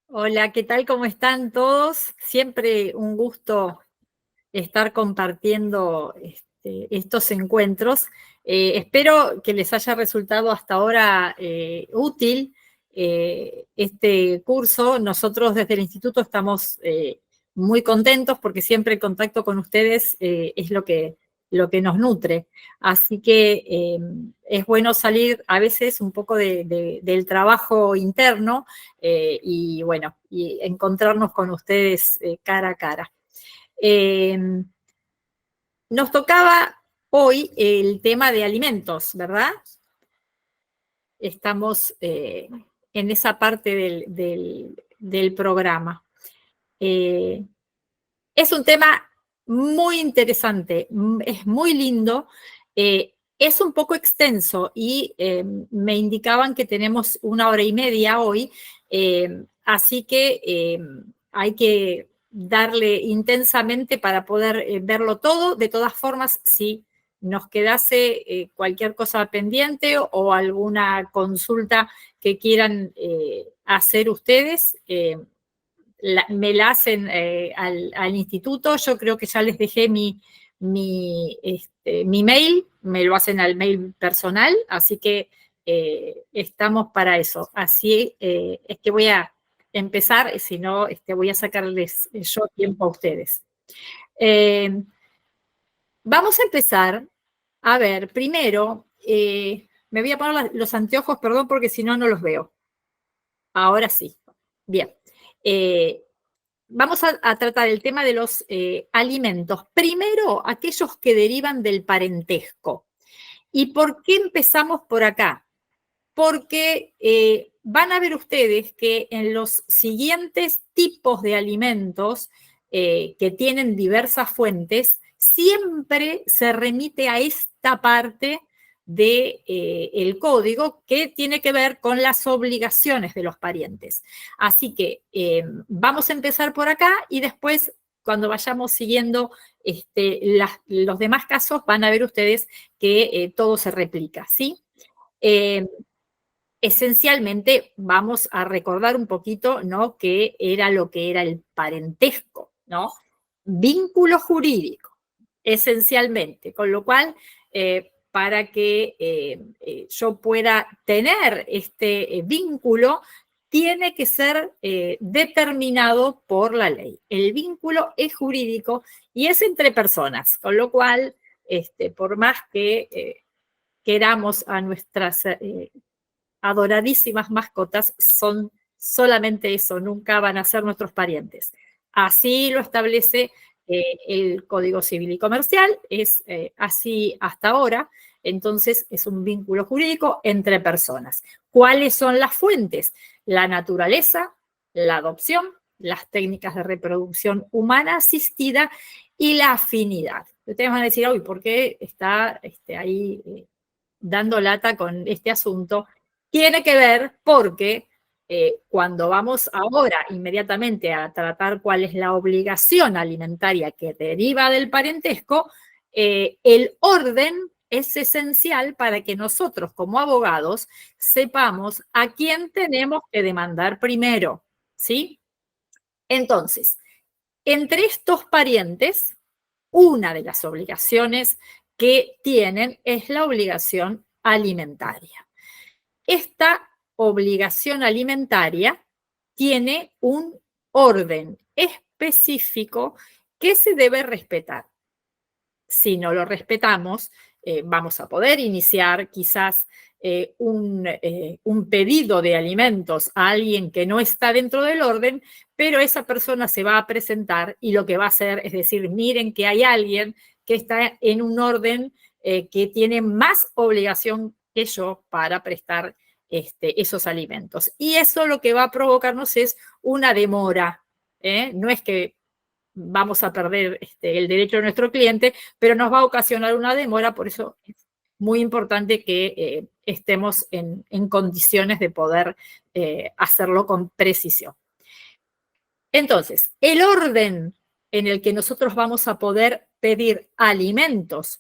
Hola, ¿qué tal? ¿Cómo están todos? Siempre un gusto estar compartiendo estos encuentros. Espero que les haya resultado hasta ahora útil este curso. Nosotros desde el instituto estamos muy contentos porque siempre el contacto con ustedes es lo que nos nutre. Así que es bueno salir a veces un poco del trabajo interno y bueno, y encontrarnos con ustedes cara a cara. Eh, Nos tocaba hoy el tema de alimentos, ¿verdad? Estamos en esa parte del programa. Eh, es un tema muy interesante, es muy lindo, es un poco extenso y me indicaban que tenemos 1 hora y media hoy, así que hay que darle intensamente para poder verlo todo. De todas formas, si nos quedase cualquier cosa pendiente o alguna consulta que quieran hacer ustedes, me la hacen al instituto. Yo creo que ya les dejé mi mail, me lo hacen al mail personal, así que estamos para eso. Así es que voy a empezar, si no, voy a sacarles yo tiempo a ustedes. Eh, Vamos a empezar. A ver, primero, me voy a poner los anteojos, perdón, porque si no, no los veo. Ahora sí. Bien. Eh, Vamos a tratar el tema de los alimentos. Primero, aquellos que derivan del parentesco. ¿Y por qué empezamos por acá? Porque van a ver ustedes que en los siguientes tipos de alimentos que tienen diversas fuentes, siempre se remite a esta parte del código que tiene que ver con las obligaciones de los parientes. Así que vamos a empezar por acá y después, cuando vayamos siguiendo los demás casos, van a ver ustedes que todo se replica, ¿sí? Eh, Esencialmente vamos a recordar un poquito, ¿no?, qué era lo que era el parentesco, ¿no? Vínculo jurídico, esencialmente, con lo cual, para que yo pueda tener este vínculo, tiene que ser determinado por la ley. El vínculo es jurídico y es entre personas, con lo cual, por más que queramos a nuestras adoradísimas mascotas, son solamente eso, nunca van a ser nuestros parientes. Así lo establece el Código Civil y Comercial, es así hasta ahora. Entonces es un vínculo jurídico entre personas. ¿Cuáles son las fuentes? La naturaleza, la adopción, las técnicas de reproducción humana asistida y la afinidad. Ustedes van a decir, uy, ¿por qué está ahí dando lata con este asunto? Tiene que ver porque cuando vamos ahora inmediatamente a tratar cuál es la obligación alimentaria que deriva del parentesco, el orden es esencial para que nosotros como abogados sepamos a quién tenemos que demandar primero, ¿sí? Entonces, entre estos parientes, una de las obligaciones que tienen es la obligación alimentaria. Esta obligación alimentaria tiene un orden específico que se debe respetar. Si no lo respetamos, vamos a poder iniciar quizás un pedido de alimentos a alguien que no está dentro del orden, pero esa persona se va a presentar y lo que va a hacer es decir, miren que hay alguien que está en un orden que tiene más obligación que yo para prestar esos alimentos. Y eso lo que va a provocarnos es una demora. No es que vamos a perder el derecho de nuestro cliente, pero nos va a ocasionar una demora. Por eso es muy importante que estemos en condiciones de poder hacerlo con precisión. Entonces, el orden en el que nosotros vamos a poder pedir alimentos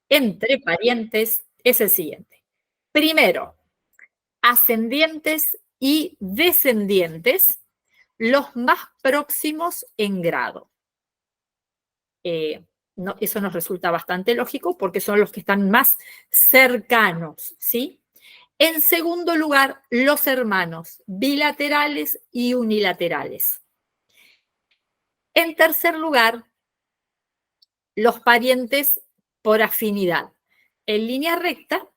entre parientes es el siguiente. Primero, ascendientes y descendientes los más próximos en grado. No, eso nos resulta bastante lógico porque son los que están más cercanos, ¿sí? En segundo lugar, los hermanos bilaterales y unilaterales. En tercer lugar, los parientes por afinidad, en línea recta,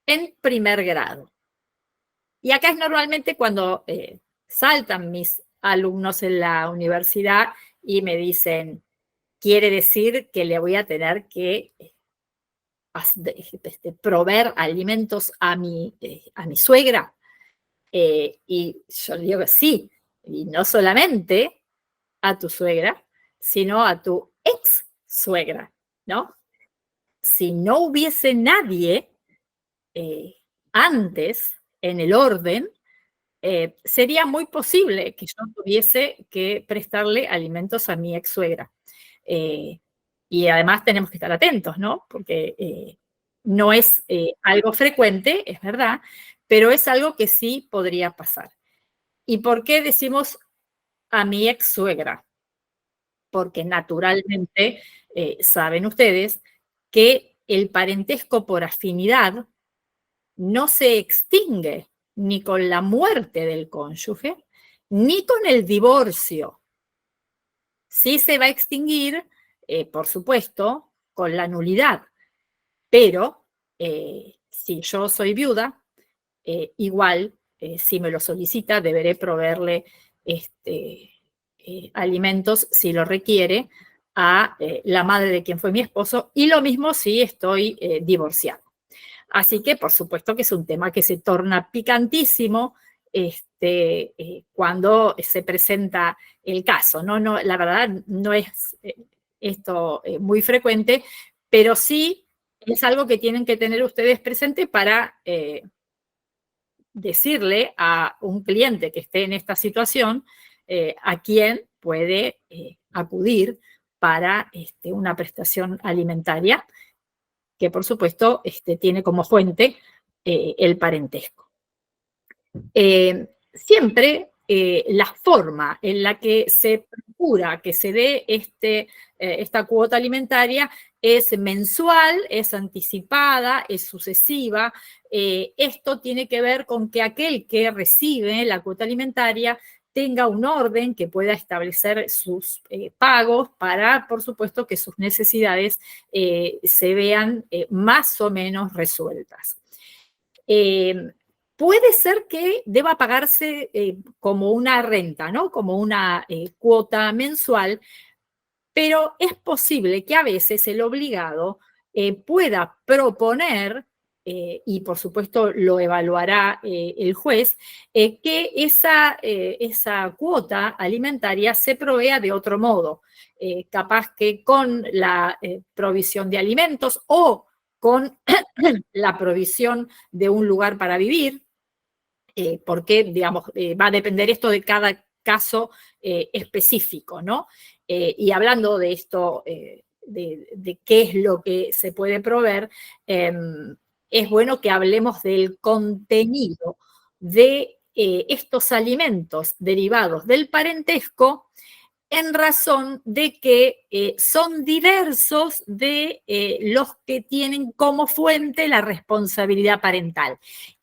en primer grado. Y acá es normalmente cuando saltan mis alumnos en la universidad y me dicen, quiere decir que le voy a tener que proveer alimentos a mi suegra. Y yo le digo que sí, y no solamente a tu suegra, sino a tu ex suegra, ¿no? Si no hubiese nadie antes en el orden, sería muy posible que yo tuviese que prestarle alimentos a mi ex suegra. Y además tenemos que estar atentos, ¿no? Porque no es algo frecuente, es verdad, pero es algo que sí podría pasar. ¿Y por qué decimos a mi ex suegra? Porque naturalmente saben ustedes que el parentesco por afinidad no se extingue ni con la muerte del cónyuge, ni con el divorcio. Sí se va a extinguir, por supuesto, con la nulidad, pero si yo soy viuda, igual, si me lo solicita, deberé proveerle alimentos, si lo requiere, a la madre de quien fue mi esposo, y lo mismo si estoy divorciado. Así que, por supuesto, que es un tema que se torna picantísimo cuando se presenta el caso, ¿no? No, la verdad, no es esto muy frecuente, pero sí es algo que tienen que tener ustedes presente para decirle a un cliente que esté en esta situación a quién puede acudir para una prestación alimentaria que por supuesto tiene como fuente el parentesco. Siempre la forma en la que se procura que se dé esta cuota alimentaria es mensual, es anticipada, es sucesiva. Esto tiene que ver con que aquel que recibe la cuota alimentaria tenga un orden que pueda establecer sus pagos para, por supuesto, que sus necesidades se vean más o menos resueltas. Puede ser que deba pagarse como una renta, ¿no? Como una cuota mensual, pero es posible que a veces el obligado pueda proponer, y por supuesto lo evaluará el juez, que esa cuota alimentaria se provea de otro modo, capaz que con la provisión de alimentos o con la provisión de un lugar para vivir, porque, digamos, va a depender esto de cada caso específico, ¿no? Y hablando de esto, de qué es lo que se puede proveer, es bueno que hablemos del contenido de estos alimentos derivados del parentesco en razón de que son diversos de los que tienen como fuente la responsabilidad parental.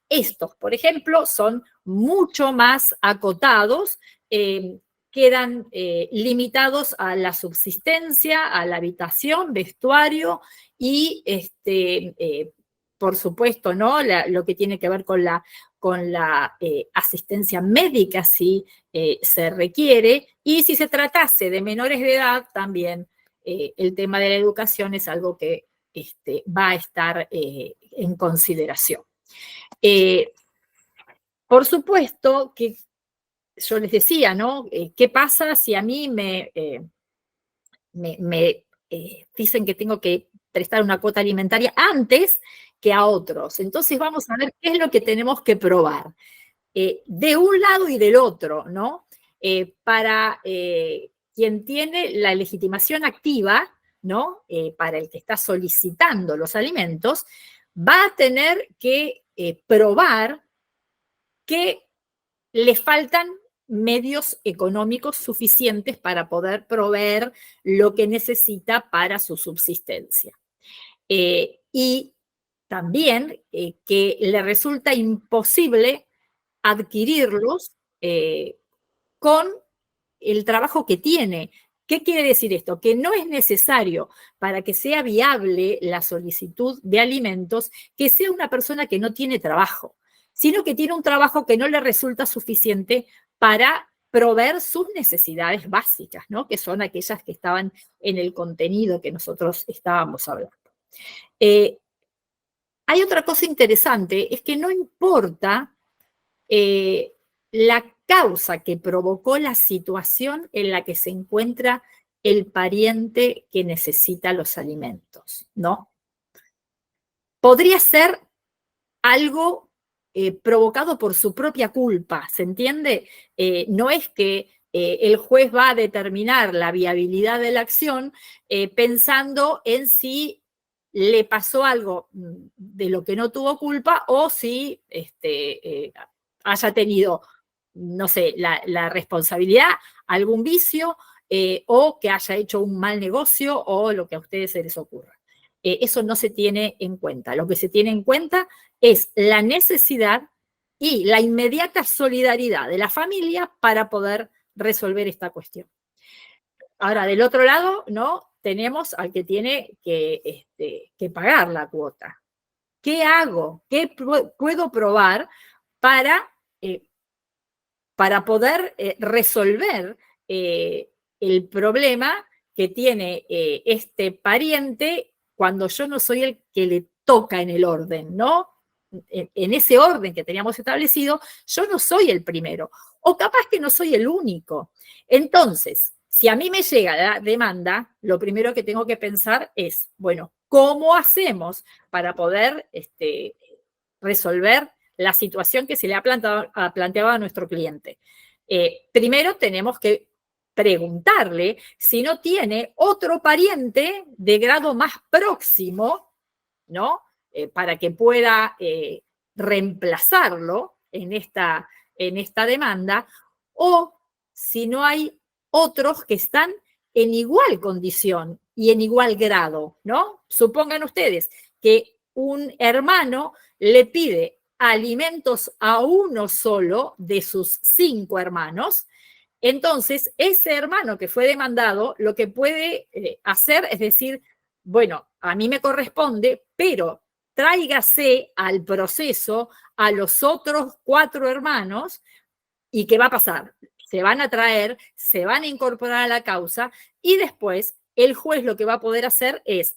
Estos, por ejemplo, son mucho más acotados, quedan limitados a la subsistencia, a la habitación, vestuario y, por supuesto, ¿no? Lo que tiene que ver con la asistencia médica, si se requiere, y si se tratase de menores de edad, también el tema de la educación es algo que va a estar en consideración. Por supuesto que yo les decía, ¿no? ¿Qué pasa si a mí me dicen que tengo que prestar una cuota alimentaria antes que a otros? Entonces vamos a ver qué es lo que tenemos que probar. De un lado y del otro, ¿no? Para quien tiene la legitimación activa, ¿no? Para el que está solicitando los alimentos, va a tener que probar que le faltan medios económicos suficientes para poder proveer lo que necesita para su subsistencia. Y también que le resulta imposible adquirirlos con el trabajo que tiene. ¿Qué quiere decir esto? Que no es necesario para que sea viable la solicitud de alimentos que sea una persona que no tiene trabajo, sino que tiene un trabajo que no le resulta suficiente para proveer sus necesidades básicas, ¿no? Que son aquellas que estaban en el contenido que nosotros estábamos hablando. Hay otra cosa interesante, es que no importa la causa que provocó la situación en la que se encuentra el pariente que necesita los alimentos, ¿no? Podría ser algo provocado por su propia culpa, ¿se entiende? No es que el juez va a determinar la viabilidad de la acción pensando en si le pasó algo de lo que no tuvo culpa o si haya tenido, no sé, la responsabilidad, algún vicio o que haya hecho un mal negocio o lo que a ustedes se les ocurra. Eso no se tiene en cuenta. Lo que se tiene en cuenta es la necesidad y la inmediata solidaridad de la familia para poder resolver esta cuestión. Ahora, del otro lado, ¿no? Tenemos al que tiene que pagar la cuota. ¿Qué hago? ¿Qué puedo probar para poder resolver el problema que tiene este pariente cuando yo no soy el que le toca en el orden, ¿no? En ese orden que teníamos establecido, yo no soy el primero, o capaz que no soy el único. Entonces, si a mí me llega la demanda, lo primero que tengo que pensar es, bueno, ¿cómo hacemos para poder resolver la situación que se le ha planteado a nuestro cliente? Primero tenemos que preguntarle si no tiene otro pariente de grado más próximo, ¿no? Para que pueda reemplazarlo en esta demanda, o si no hay otros que están en igual condición y en igual grado, ¿no? Supongan ustedes que un hermano le pide alimentos a uno solo de sus 5 hermanos. Entonces, ese hermano que fue demandado, lo que puede hacer es decir, bueno, a mí me corresponde, pero tráigase al proceso a los otros 4 hermanos, ¿y qué va a pasar? Se van a traer, se van a incorporar a la causa, y después el juez lo que va a poder hacer es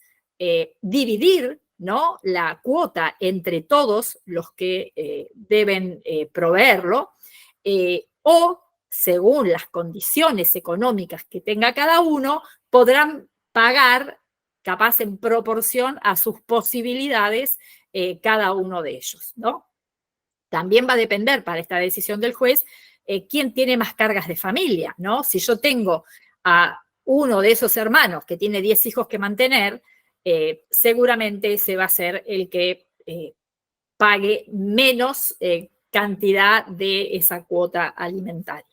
dividir, ¿no?, la cuota entre todos los que deben proveerlo, o según las condiciones económicas que tenga cada uno, podrán pagar capaz en proporción a sus posibilidades cada uno de ellos, ¿no? También va a depender para esta decisión del juez quién tiene más cargas de familia, ¿no? Si yo tengo a uno de esos hermanos que tiene 10 hijos que mantener, seguramente ese va a ser el que pague menos cantidad de esa cuota alimentaria.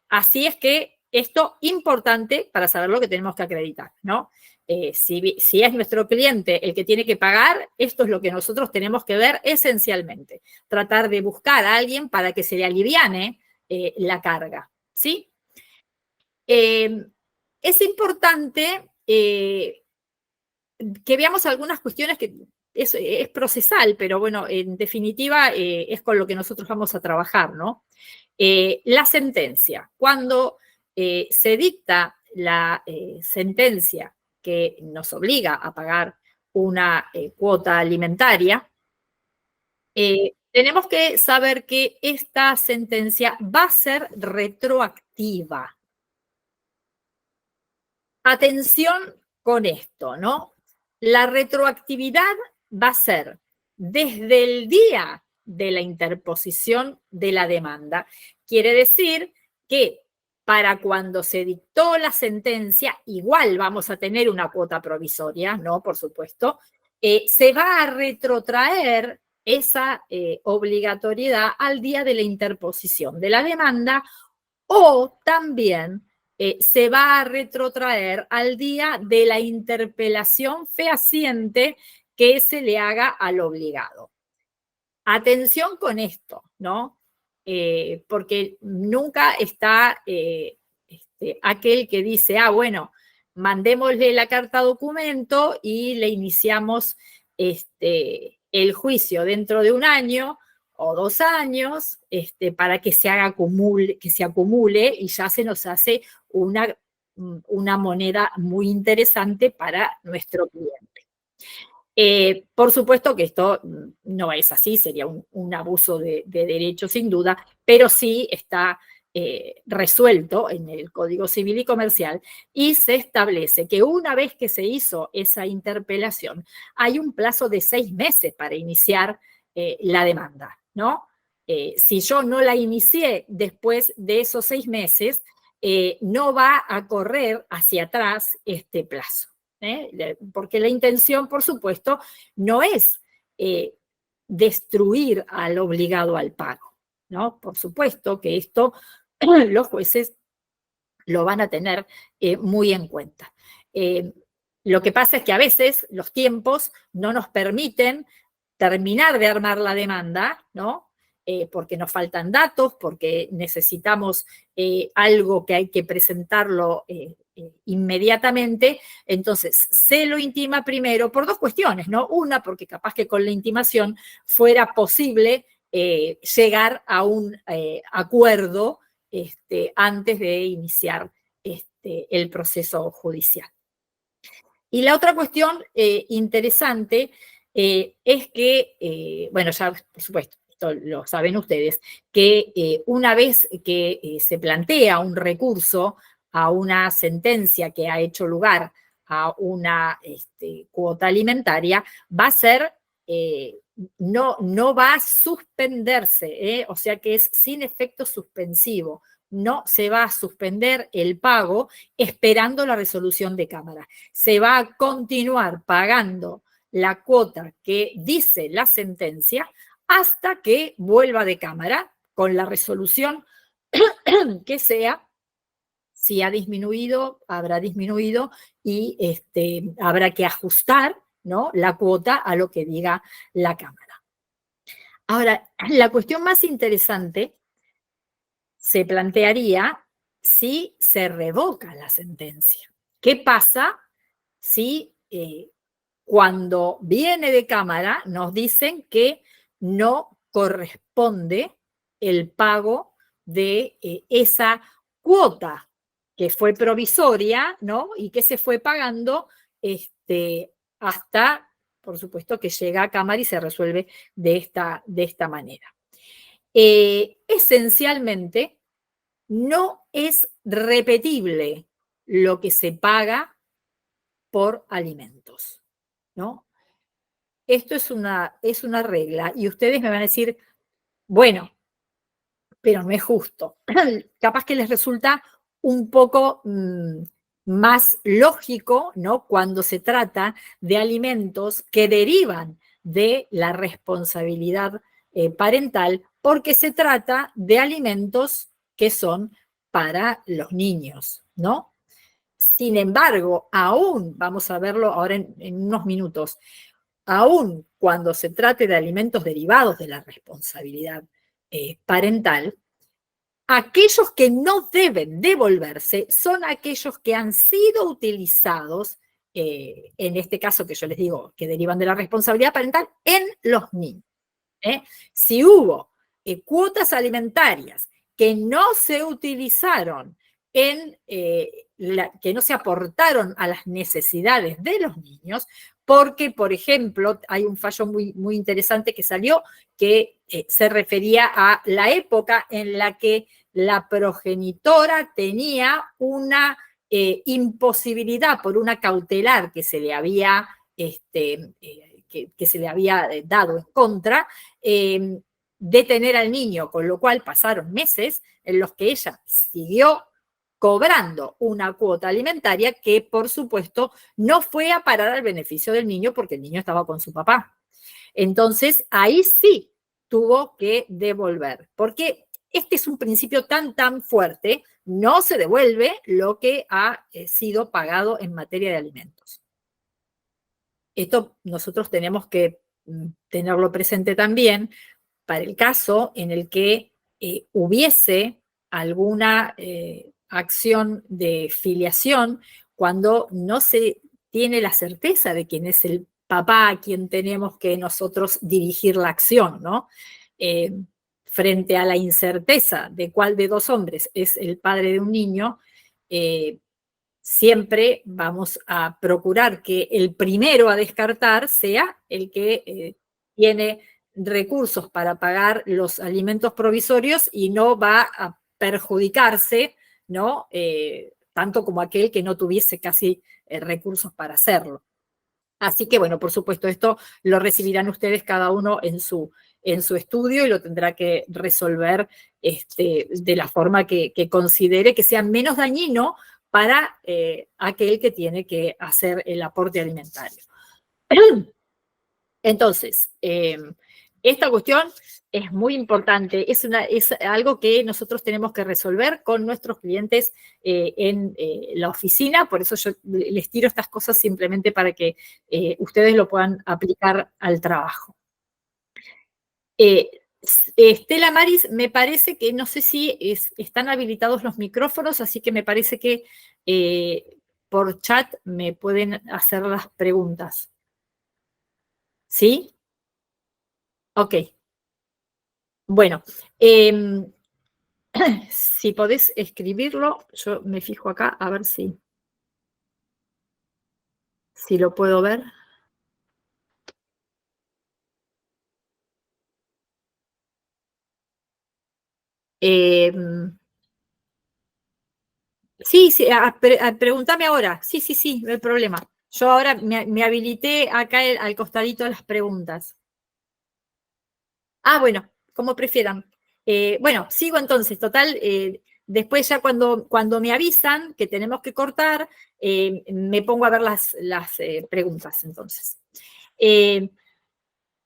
Así es que esto es importante para saber lo que tenemos que acreditar, ¿no? Si es nuestro cliente el que tiene que pagar, esto es lo que nosotros tenemos que ver esencialmente. Tratar de buscar a alguien para que se le aliviane la carga, ¿sí? Es importante que veamos algunas cuestiones que es procesal, pero bueno, en definitiva es con lo que nosotros vamos a trabajar, ¿no? La sentencia. Cuando se dicta la sentencia que nos obliga a pagar una cuota alimentaria, tenemos que saber que esta sentencia va a ser retroactiva. Atención con esto, ¿no? La retroactividad va a ser desde el día de la interposición de la demanda. Quiere decir que para cuando se dictó la sentencia, igual vamos a tener una cuota provisoria, ¿no? Por supuesto, se va a retrotraer esa obligatoriedad al día de la interposición de la demanda, o también se va a retrotraer al día de la interpelación fehaciente que se le haga al obligado. Atención con esto, ¿no? Porque nunca está aquel que dice, bueno, mandémosle la carta documento y le iniciamos el juicio dentro de 1 año o 2 años para que se acumule y ya se nos hace una moneda muy interesante para nuestro cliente. Por supuesto que esto no es así, sería un abuso de derecho sin duda, pero sí está resuelto en el Código Civil y Comercial y se establece que una vez que se hizo esa interpelación, hay un plazo de 6 meses para iniciar la demanda, ¿no? Si yo no la inicié después de esos 6 meses, no va a correr hacia atrás este plazo. Porque la intención, por supuesto, no es destruir al obligado al pago, ¿no? Por supuesto que esto los jueces lo van a tener muy en cuenta. Lo que pasa es que a veces los tiempos no nos permiten terminar de armar la demanda, ¿no? Porque nos faltan datos, porque necesitamos algo que hay que presentarlo inmediatamente, entonces se lo intima primero por 2 cuestiones, ¿no? Una, porque capaz que con la intimación fuera posible llegar a un acuerdo antes de iniciar el proceso judicial. Y la otra cuestión interesante es que, bueno, ya por supuesto, esto lo saben ustedes, que una vez que se plantea un recurso a una sentencia que ha hecho lugar a una cuota alimentaria, va a ser, no va a suspenderse, o sea que es sin efecto suspensivo. No se va a suspender el pago esperando la resolución de Cámara. Se va a continuar pagando la cuota que dice la sentencia hasta que vuelva de Cámara con la resolución que sea. Si ha disminuido, habrá disminuido y habrá que ajustar, ¿no?, la cuota a lo que diga la Cámara. Ahora, la cuestión más interesante se plantearía si se revoca la sentencia. ¿Qué pasa si cuando viene de Cámara nos dicen que no corresponde el pago de esa cuota que fue provisoria, ¿no?, y que se fue pagando hasta, por supuesto, que llega a Cámara y se resuelve de esta manera? Esencialmente, no es repetible lo que se paga por alimentos, ¿no? Esto es una regla y ustedes me van a decir, bueno, pero no es justo. Capaz que les resulta un poco más lógico, ¿no?, cuando se trata de alimentos que derivan de la responsabilidad parental, porque se trata de alimentos que son para los niños, ¿no? Sin embargo, aún, vamos a verlo ahora en unos minutos, aún cuando se trate de alimentos derivados de la responsabilidad parental, aquellos que no deben devolverse son aquellos que han sido utilizados, en este caso que yo les digo, que derivan de la responsabilidad parental, en los niños. Si hubo cuotas alimentarias que no se utilizaron que no se aportaron a las necesidades de los niños, porque, por ejemplo, hay un fallo muy, muy interesante que salió que se refería a la época en la que la progenitora tenía una imposibilidad por una cautelar que se le había que se le había dado en contra, de tener al niño, con lo cual pasaron meses en los que ella siguió cobrando una cuota alimentaria que, por supuesto, no fue a parar al beneficio del niño porque el niño estaba con su papá. Entonces, ahí sí tuvo que devolver, porque este es un principio tan fuerte, no se devuelve lo que ha sido pagado en materia de alimentos. Esto nosotros tenemos que tenerlo presente también para el caso en el que hubiese alguna acción de filiación cuando no se tiene la certeza de quién es el papá a quien tenemos que nosotros dirigir la acción, ¿no? Eh, Frente a la incerteza de cuál de dos hombres es el padre de un niño, siempre vamos a procurar que el primero a descartar sea el que tiene recursos para pagar los alimentos provisorios y no va a perjudicarse, ¿no? Tanto como aquel que no tuviese casi recursos para hacerlo. Así que, bueno, por supuesto, esto lo recibirán ustedes cada uno en su estudio y lo tendrá que resolver de la forma que considere que sea menos dañino para aquel que tiene que hacer el aporte alimentario. Entonces, esta cuestión es muy importante, es algo que nosotros tenemos que resolver con nuestros clientes en la oficina, por eso yo les tiro estas cosas simplemente para que ustedes lo puedan aplicar al trabajo. Estela Maris, me parece que no sé si están habilitados los micrófonos, así que me parece que por chat me pueden hacer las preguntas. ¿Sí? Ok. Bueno, si podés escribirlo, yo me fijo acá a ver si lo puedo ver. Sí, sí, pregúntame ahora. Sí, no hay problema. Yo ahora me habilité acá al costadito de las preguntas. Ah, bueno, como prefieran. Bueno, sigo entonces, total, después ya cuando me avisan que tenemos que cortar, me pongo a ver las preguntas entonces.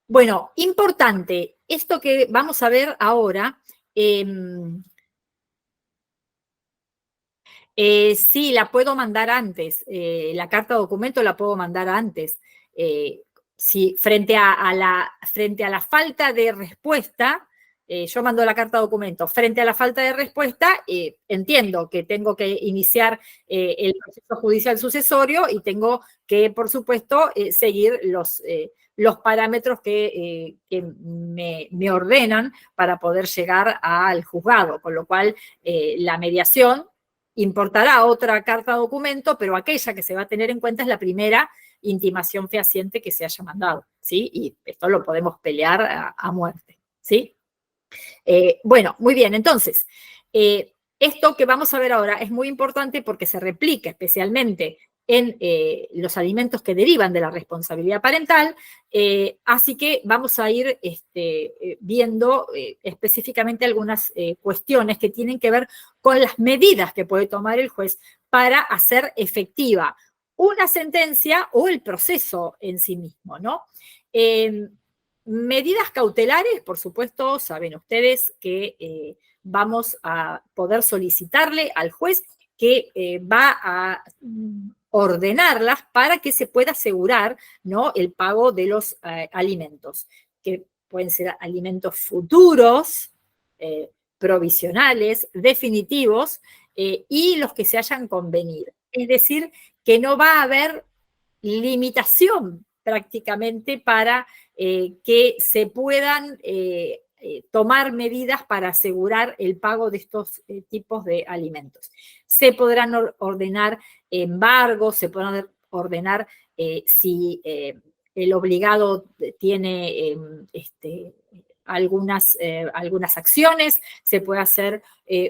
Bueno, importante, esto que vamos a ver ahora, sí, la puedo mandar antes, la carta de documento la puedo mandar antes. Sí, frente a la falta de respuesta, yo mando la carta de documento. Frente a la falta de respuesta, entiendo que tengo que iniciar el proceso judicial sucesorio y tengo que, por supuesto, seguir los parámetros que me ordenan para poder llegar al juzgado, con lo cual la mediación importará otra carta documento, pero aquella que se va a tener en cuenta es la primera intimación fehaciente que se haya mandado, ¿sí? Y esto lo podemos pelear a muerte, ¿sí? Bueno, muy bien, entonces, esto que vamos a ver ahora es muy importante porque se replica especialmente en los alimentos que derivan de la responsabilidad parental, así que vamos a ir viendo específicamente algunas cuestiones que tienen que ver con las medidas que puede tomar el juez para hacer efectiva una sentencia o el proceso en sí mismo, ¿no? Medidas cautelares, por supuesto, saben ustedes que vamos a poder solicitarle al juez que va a ordenarlas para que se pueda asegurar, ¿no?, el pago de los alimentos, que pueden ser alimentos futuros, provisionales, definitivos, y los que se hayan convenido. Es decir, que no va a haber limitación prácticamente para que se puedan tomar medidas para asegurar el pago de estos tipos de alimentos. Se podrán ordenar embargos, se podrán ordenar si el obligado tiene algunas acciones, se puede hacer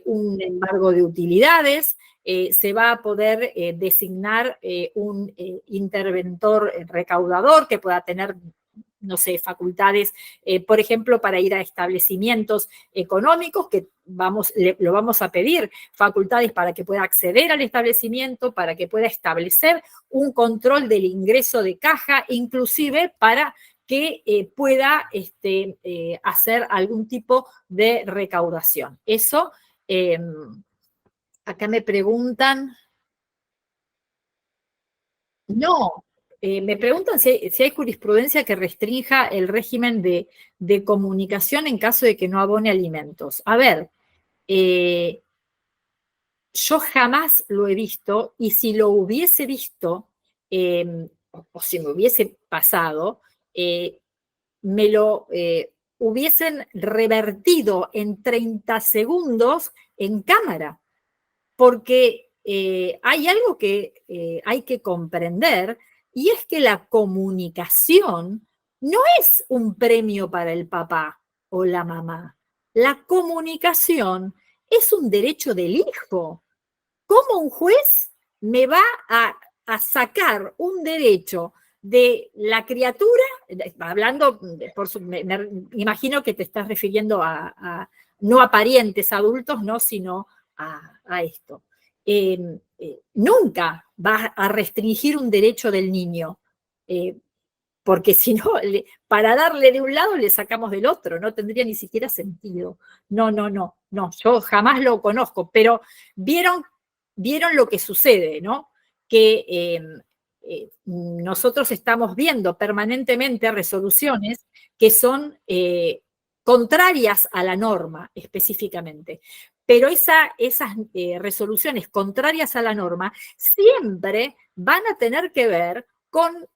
un embargo de utilidades, se va a poder designar un interventor recaudador que pueda tener, no sé, facultades, por ejemplo, para ir a establecimientos económicos, que lo vamos a pedir, facultades para que pueda acceder al establecimiento, para que pueda establecer un control del ingreso de caja, inclusive para que pueda hacer algún tipo de recaudación. Eso, acá me preguntan, no, me preguntan si hay jurisprudencia que restrinja el régimen de comunicación en caso de que no abone alimentos. A ver, yo jamás lo he visto y si lo hubiese visto, o si me hubiese pasado, me lo hubiesen revertido en 30 segundos en cámara, porque hay algo que hay que comprender y es que la comunicación no es un premio para el papá o la mamá. La comunicación es un derecho del hijo. ¿Cómo un juez me va a sacar un derecho de la criatura? Hablando, me imagino que te estás refiriendo no a parientes adultos, no, sino a esto. Nunca va a restringir un derecho del niño, porque si no, para darle de un lado le sacamos del otro, no tendría ni siquiera sentido. No, no, no, no, yo jamás lo conozco, pero vieron lo que sucede, ¿no? Que nosotros estamos viendo permanentemente resoluciones que son contrarias a la norma específicamente. Pero esas resoluciones contrarias a la norma siempre van a tener que ver con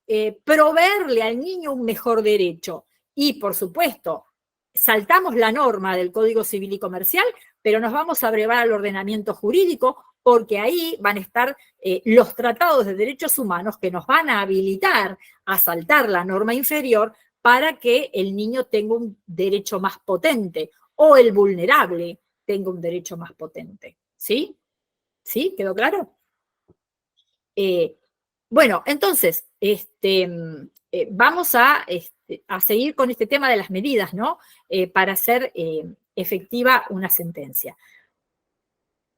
proveerle al niño un mejor derecho. Y, por supuesto, saltamos la norma del Código Civil y Comercial, pero nos vamos a brevar al ordenamiento jurídico porque ahí van a estar los tratados de derechos humanos que nos van a habilitar a saltar la norma inferior para que el niño tenga un derecho más potente o el vulnerable tenga un derecho más potente. ¿Sí? ¿Sí? ¿Quedó claro? Bueno, entonces, vamos a seguir con este tema de las medidas, ¿no? Para hacer efectiva una sentencia.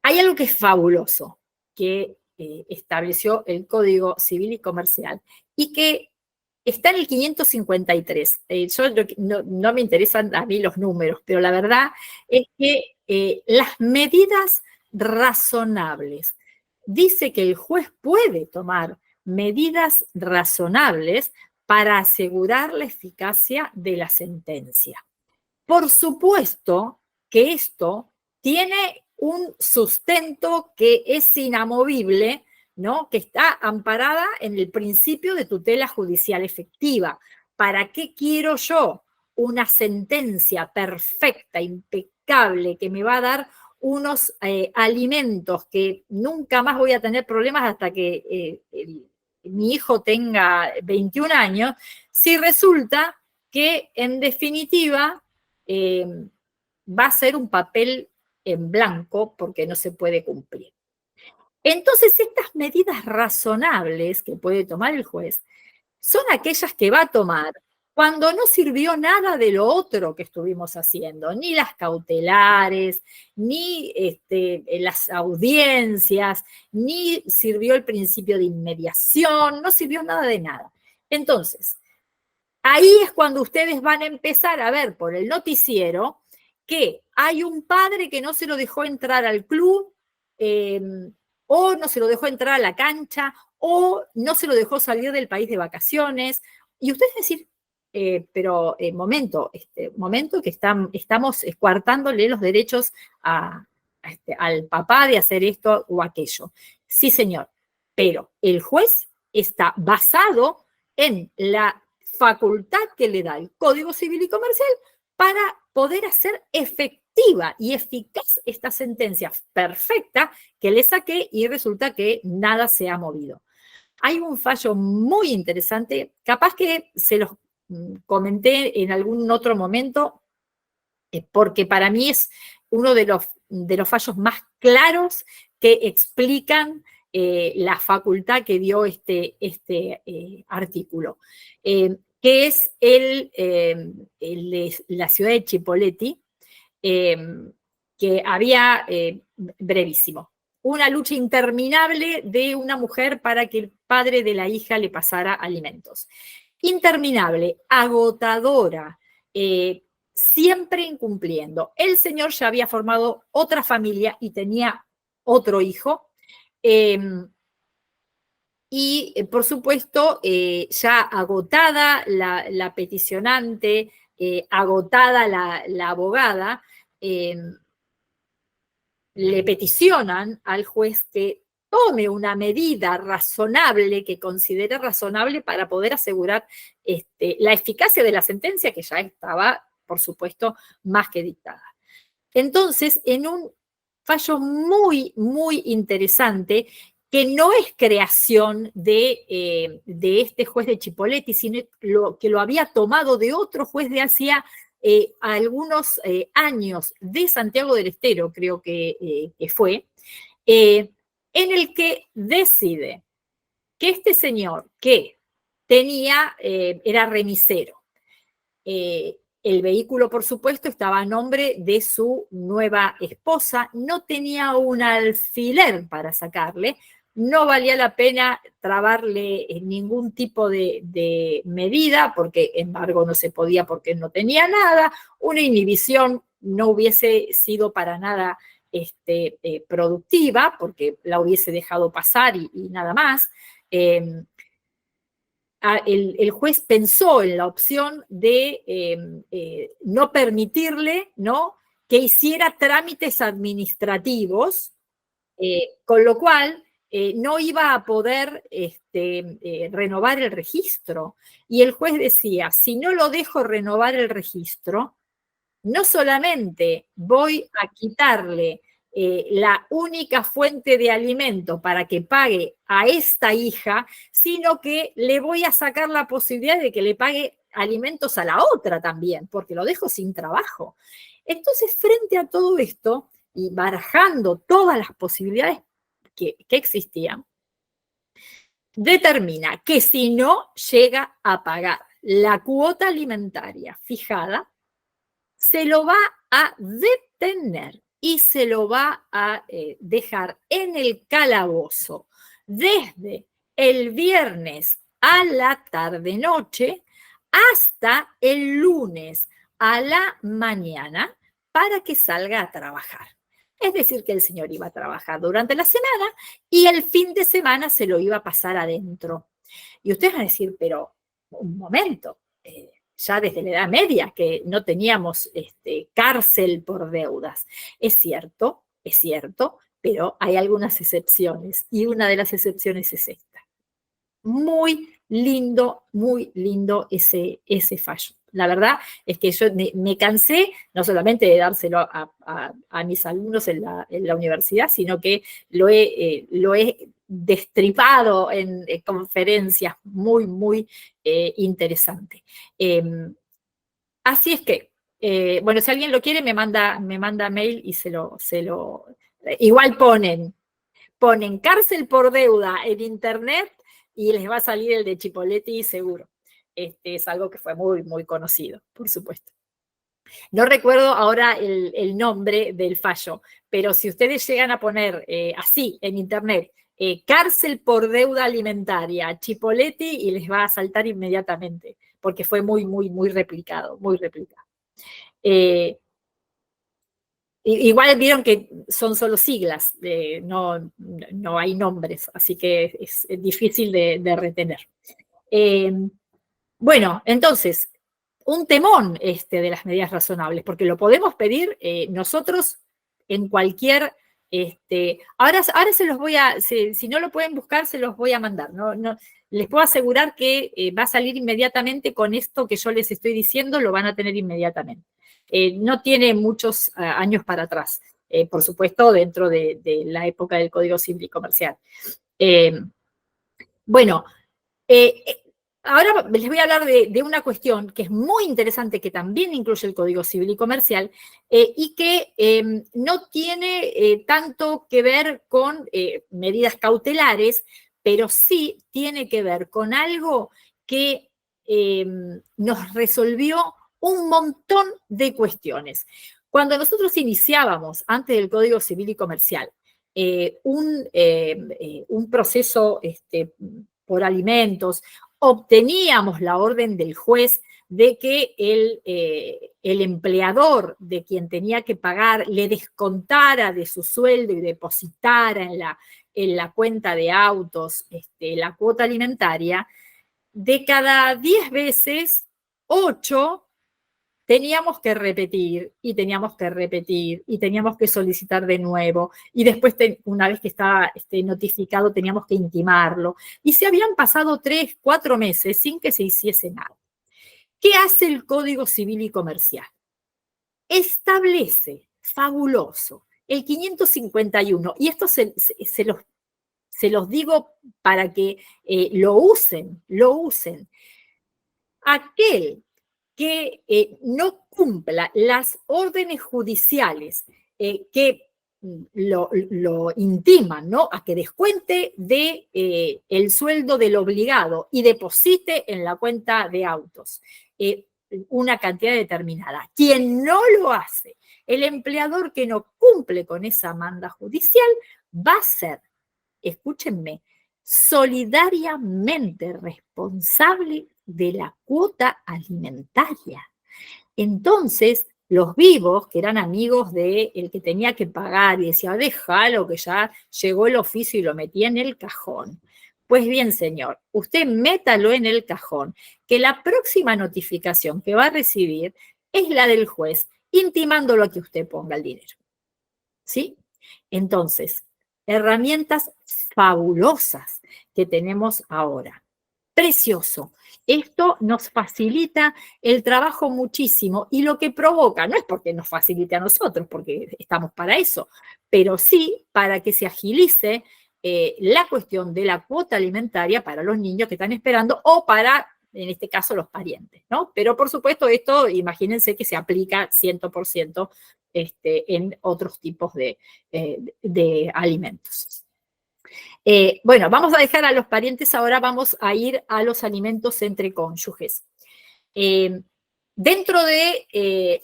Hay algo que es fabuloso, que estableció el Código Civil y Comercial y que está en el 553. No me interesan a mí los números, pero la verdad es que las medidas razonables. Dice que el juez puede tomar medidas razonables para asegurar la eficacia de la sentencia. Por supuesto que esto tiene un sustento que es inamovible, ¿no? Que está amparada en el principio de tutela judicial efectiva. ¿Para qué quiero yo una sentencia perfecta, impecable, que me va a dar unos alimentos que nunca más voy a tener problemas hasta que mi hijo tenga 21 años, si resulta que en definitiva va a ser un papel en blanco porque no se puede cumplir? Entonces, estas medidas razonables que puede tomar el juez son aquellas que va a tomar cuando no sirvió nada de lo otro que estuvimos haciendo, ni las cautelares, ni las audiencias, ni sirvió el principio de inmediación, no sirvió nada de nada. Entonces, ahí es cuando ustedes van a empezar a ver por el noticiero que hay un padre que no se lo dejó entrar al club, o no se lo dejó entrar a la cancha, o no se lo dejó salir del país de vacaciones. Y ustedes decir, pero momento que estamos coartándole los derechos al papá de hacer esto o aquello. Sí, señor, pero el juez está basado en la facultad que le da el Código Civil y Comercial para poder hacer efectiva y eficaz esta sentencia perfecta que le saqué y resulta que nada se ha movido. Hay un fallo muy interesante, capaz que se los comenté en algún otro momento, porque para mí es uno de los fallos más claros que explican la facultad que dio este artículo, que es la ciudad de Chipoleti, que había, brevísimo, una lucha interminable de una mujer para que el padre de la hija le pasara alimentos. interminable, agotadora, siempre incumpliendo. El señor ya había formado otra familia y tenía otro hijo. Y, por supuesto, ya agotada la peticionante, agotada la abogada, le peticionan al juez que tome una medida razonable, que considere razonable para poder asegurar la eficacia de la sentencia, que ya estaba, por supuesto, más que dictada. Entonces, en un fallo muy, muy interesante, que no es creación de este juez de Chipoleti, sino que lo había tomado de otro juez de hacía algunos años, de Santiago del Estero, creo que fue, en el que decide que este señor que era remisero, el vehículo, por supuesto, estaba a nombre de su nueva esposa, no tenía un alfiler para sacarle, no valía la pena trabarle ningún tipo de medida, porque embargo no se podía porque no tenía nada, una inhibición no hubiese sido para nada productiva, porque la hubiese dejado pasar y nada más. El juez pensó en la opción de no permitirle, ¿no?, que hiciera trámites administrativos, con lo cual no iba a poder renovar el registro. Y el juez decía, si no lo dejo renovar el registro, no solamente voy a quitarle la única fuente de alimento para que pague a esta hija, sino que le voy a sacar la posibilidad de que le pague alimentos a la otra también, porque lo dejo sin trabajo. Entonces, frente a todo esto, y barajando todas las posibilidades que existían, determina que si no llega a pagar la cuota alimentaria fijada, se lo va a detener y se lo va a dejar en el calabozo desde el viernes a la tarde-noche hasta el lunes a la mañana para que salga a trabajar. Es decir, que el señor iba a trabajar durante la semana y el fin de semana se lo iba a pasar adentro. Y ustedes van a decir, pero un momento, ya desde la Edad Media, que no teníamos cárcel por deudas. Es cierto, pero hay algunas excepciones, y una de las excepciones es esta. Muy lindo ese fallo. La verdad es que yo me cansé no solamente de dárselo a mis alumnos en la universidad, sino que lo he destripado en conferencias muy interesantes. Así es que, bueno, si alguien lo quiere, me manda mail y igual ponen cárcel por deuda en internet y les va a salir el de Chipoleti seguro. Es algo que fue muy conocido, por supuesto. No recuerdo ahora el nombre del fallo, pero si ustedes llegan a poner así en internet, cárcel por deuda alimentaria, Chipoleti, y les va a saltar inmediatamente, porque fue muy replicado. Igual vieron que son solo siglas, no hay nombres, así que es difícil de retener. Bueno, entonces, un temón de las medidas razonables, porque lo podemos pedir nosotros en cualquier... ahora se los voy a, si no lo pueden buscar, se los voy a mandar. Les puedo asegurar que va a salir inmediatamente con esto que yo les estoy diciendo, lo van a tener inmediatamente. No tiene muchos años para atrás, por supuesto, dentro de la época del Código Civil y Comercial. Bueno, ahora les voy a hablar de una cuestión que es muy interesante, que también incluye el Código Civil y Comercial, y que no tiene tanto que ver con medidas cautelares, pero sí tiene que ver con algo que nos resolvió un montón de cuestiones. Cuando nosotros iniciábamos, antes del Código Civil y Comercial, un proceso por alimentos, obteníamos la orden del juez de que el empleador de quien tenía que pagar le descontara de su sueldo y depositara en la cuenta de autos la cuota alimentaria, de cada 10 veces, 8 teníamos que repetir y teníamos que repetir y teníamos que solicitar de nuevo y después una vez que estaba notificado teníamos que intimarlo y se habían pasado 3, 4 meses sin que se hiciese nada. ¿Qué hace el Código Civil y Comercial? Establece, fabuloso, el 551 y esto se los digo para que lo usen. Aquel que no cumpla las órdenes judiciales que lo intiman, ¿no? A que descuente de el sueldo del obligado y deposite en la cuenta de autos una cantidad determinada. Quien no lo hace, el empleador que no cumple con esa manda judicial, va a ser, escúchenme, solidariamente responsable de la cuota alimentaria. Entonces, los vivos, que eran amigos del que tenía que pagar, y decía, déjalo que ya llegó el oficio y lo metía en el cajón. Pues bien, señor, usted métalo en el cajón, que la próxima notificación que va a recibir es la del juez, intimándolo a que usted ponga el dinero. ¿Sí? Entonces, herramientas fabulosas que tenemos ahora. Precioso. Esto nos facilita el trabajo muchísimo y lo que provoca, no es porque nos facilite a nosotros, porque estamos para eso, pero sí para que se agilice la cuestión de la cuota alimentaria para los niños que están esperando o para, en este caso, los parientes, ¿no? Pero por supuesto esto, imagínense que se aplica 100% en otros tipos de alimentos. Bueno, vamos a dejar a los parientes, ahora vamos a ir a los alimentos entre cónyuges. Dentro de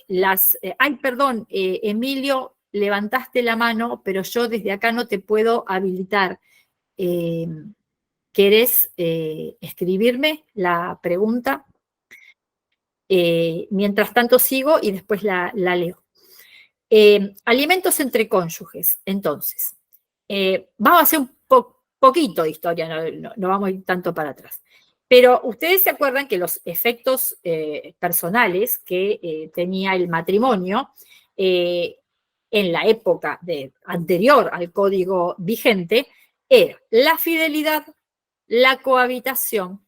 ay, perdón, Emilio, levantaste la mano, pero yo desde acá no te puedo habilitar. ¿Querés escribirme la pregunta? Mientras tanto sigo y después la leo. Alimentos entre cónyuges, entonces. Vamos a hacer un poquito de historia, no vamos a ir tanto para atrás. Pero ustedes se acuerdan que los efectos personales que tenía el matrimonio en la época anterior al código vigente era la fidelidad, la cohabitación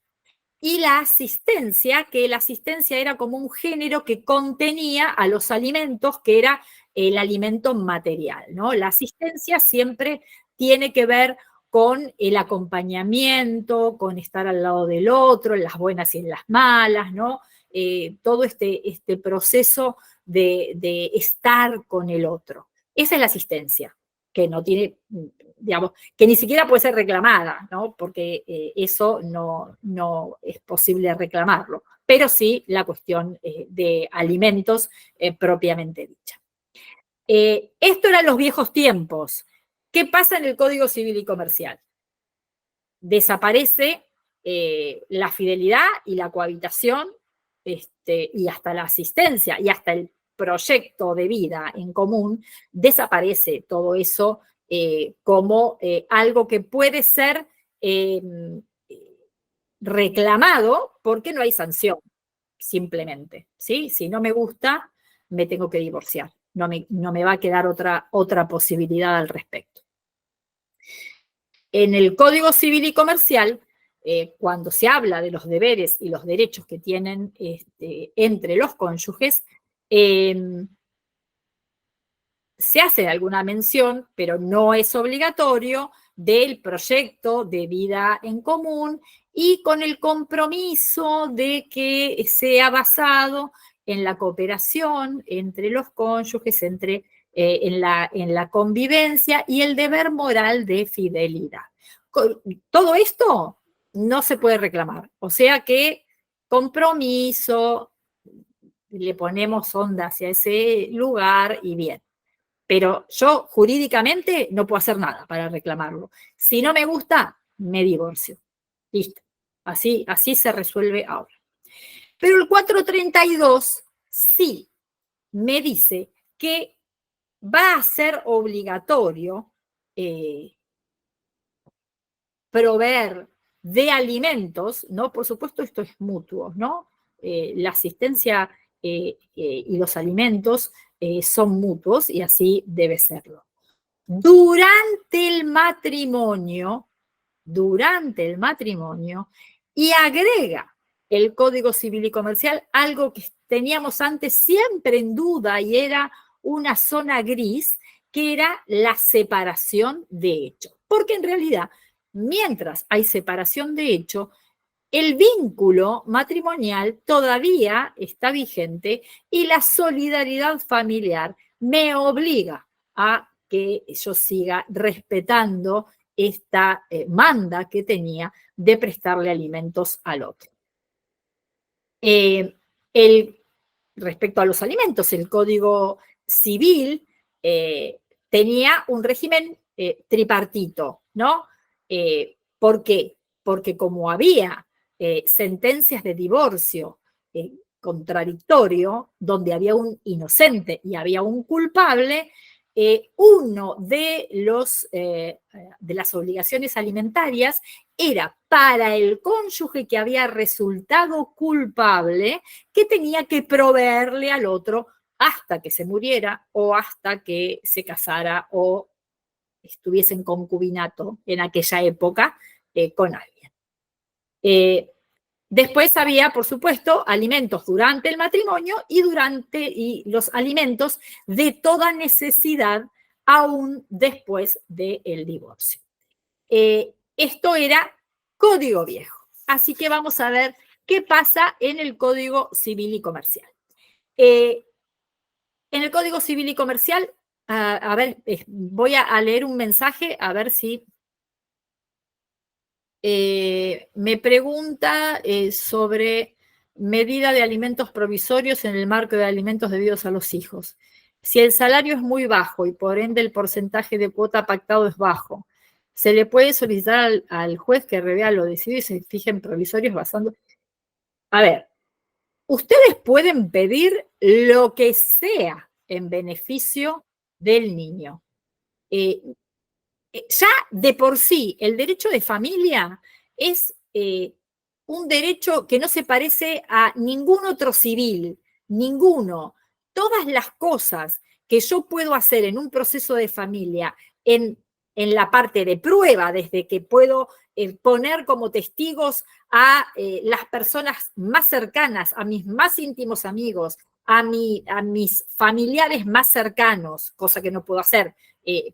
y la asistencia, que la asistencia era como un género que contenía a los alimentos, que era el alimento material, ¿no? La asistencia siempre tiene que ver con el acompañamiento, con estar al lado del otro, en las buenas y en las malas, ¿no? Todo este proceso de estar con el otro. Esa es la asistencia, que no tiene, digamos, que ni siquiera puede ser reclamada, ¿no? Porque eso no es posible reclamarlo, pero sí la cuestión de alimentos propiamente dicha. Esto eran los viejos tiempos. ¿Qué pasa en el Código Civil y Comercial? Desaparece la fidelidad y la cohabitación y hasta la asistencia y hasta el proyecto de vida en común, desaparece todo eso como algo que puede ser reclamado porque no hay sanción, simplemente. ¿Sí? Si no me gusta, me tengo que divorciar. No me va a quedar otra posibilidad al respecto. En el Código Civil y Comercial, cuando se habla de los deberes y los derechos que tienen entre los cónyuges, se hace alguna mención, pero no es obligatorio, del proyecto de vida en común y con el compromiso de que sea basado en la cooperación entre los cónyuges, en la convivencia y el deber moral de fidelidad. Todo esto no se puede reclamar, o sea que compromiso, le ponemos onda hacia ese lugar y bien. Pero yo jurídicamente no puedo hacer nada para reclamarlo. Si no me gusta, me divorcio. Listo. Así se resuelve ahora. Pero el 432 sí me dice que va a ser obligatorio proveer de alimentos, ¿no? Por supuesto, esto es mutuo, ¿no? La asistencia y los alimentos son mutuos y así debe serlo. Durante el matrimonio, y agrega el Código Civil y Comercial algo que teníamos antes siempre en duda y era una zona gris, que era la separación de hecho. Porque en realidad, mientras hay separación de hecho, el vínculo matrimonial todavía está vigente y la solidaridad familiar me obliga a que yo siga respetando esta manda que tenía de prestarle alimentos al otro. El, respecto a los alimentos, el Código Civil tenía un régimen tripartito, ¿no? ¿Por qué? Porque como había sentencias de divorcio contradictorio, donde había un inocente y había un culpable, uno de las obligaciones alimentarias era para el cónyuge que había resultado culpable, que tenía que proveerle al otro hasta que se muriera o hasta que se casara o estuviese en concubinato en aquella época con alguien. Después había, por supuesto, alimentos durante el matrimonio y los alimentos de toda necesidad aún después del divorcio. Esto era Código Viejo. Así que vamos a ver qué pasa en el Código Civil y Comercial. En el Código Civil y Comercial, a ver, voy a leer un mensaje a ver si me pregunta sobre medida de alimentos provisorios en el marco de alimentos debidos a los hijos. Si el salario es muy bajo y por ende el porcentaje de cuota pactado es bajo, ¿se le puede solicitar al juez que revea lo decidido y se fije en provisorios basando? A ver, ustedes pueden pedir lo que sea en beneficio del niño. Ya de por sí, el derecho de familia es un derecho que no se parece a ningún otro civil, ninguno. Todas las cosas que yo puedo hacer en un proceso de familia, en la parte de prueba, desde que puedo poner como testigos a las personas más cercanas, a mis más íntimos amigos, a mis familiares más cercanos, cosa que no puedo hacer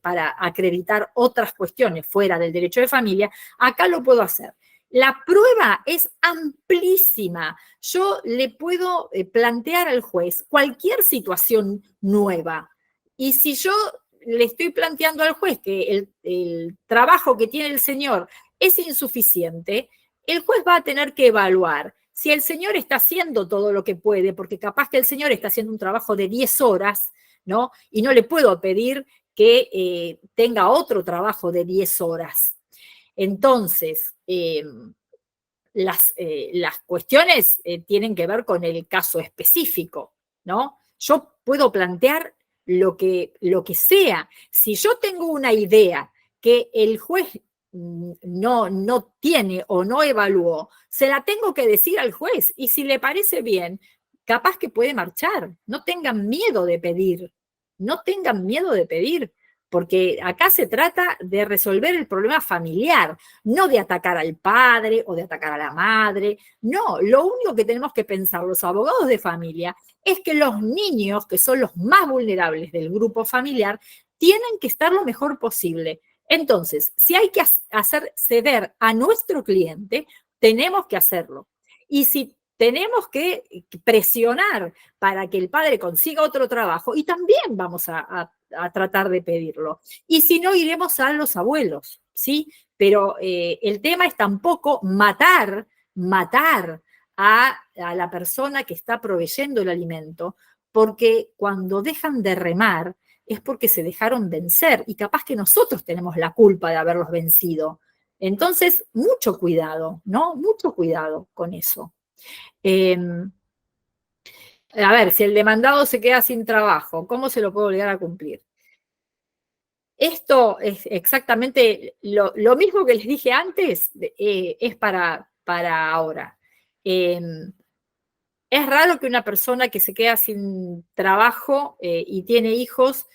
para acreditar otras cuestiones fuera del derecho de familia, acá lo puedo hacer. La prueba es amplísima. Yo le puedo plantear al juez cualquier situación nueva. Y si yo le estoy planteando al juez que el trabajo que tiene el señor es insuficiente, el juez va a tener que evaluar si el señor está haciendo todo lo que puede, porque capaz que el señor está haciendo un trabajo de 10 horas, ¿no? Y no le puedo pedir que tenga otro trabajo de 10 horas. Entonces, las cuestiones tienen que ver con el caso específico, ¿no? Yo puedo plantear lo que sea. Si yo tengo una idea que el juez no tiene o no evaluó, se la tengo que decir al juez y si le parece bien, capaz que puede marchar. No tengan miedo de pedir, no tengan miedo de pedir, porque acá se trata de resolver el problema familiar, no de atacar al padre o de atacar a la madre. No, lo único que tenemos que pensar los abogados de familia es que los niños, que son los más vulnerables del grupo familiar, tienen que estar lo mejor posible. Entonces, si hay que hacer ceder a nuestro cliente, tenemos que hacerlo. Y si tenemos que presionar para que el padre consiga otro trabajo, y también vamos a tratar de pedirlo. Y si no, iremos a los abuelos, ¿sí? Pero el tema es tampoco matar a la persona que está proveyendo el alimento, porque cuando dejan de remar es porque se dejaron vencer y capaz que nosotros tenemos la culpa de haberlos vencido. Entonces, mucho cuidado, ¿no? Mucho cuidado con eso. A ver, si el demandado se queda sin trabajo, ¿cómo se lo puede obligar a cumplir? Esto es exactamente lo mismo que les dije antes, es para ahora. Es raro que una persona que se queda sin trabajo y tiene hijos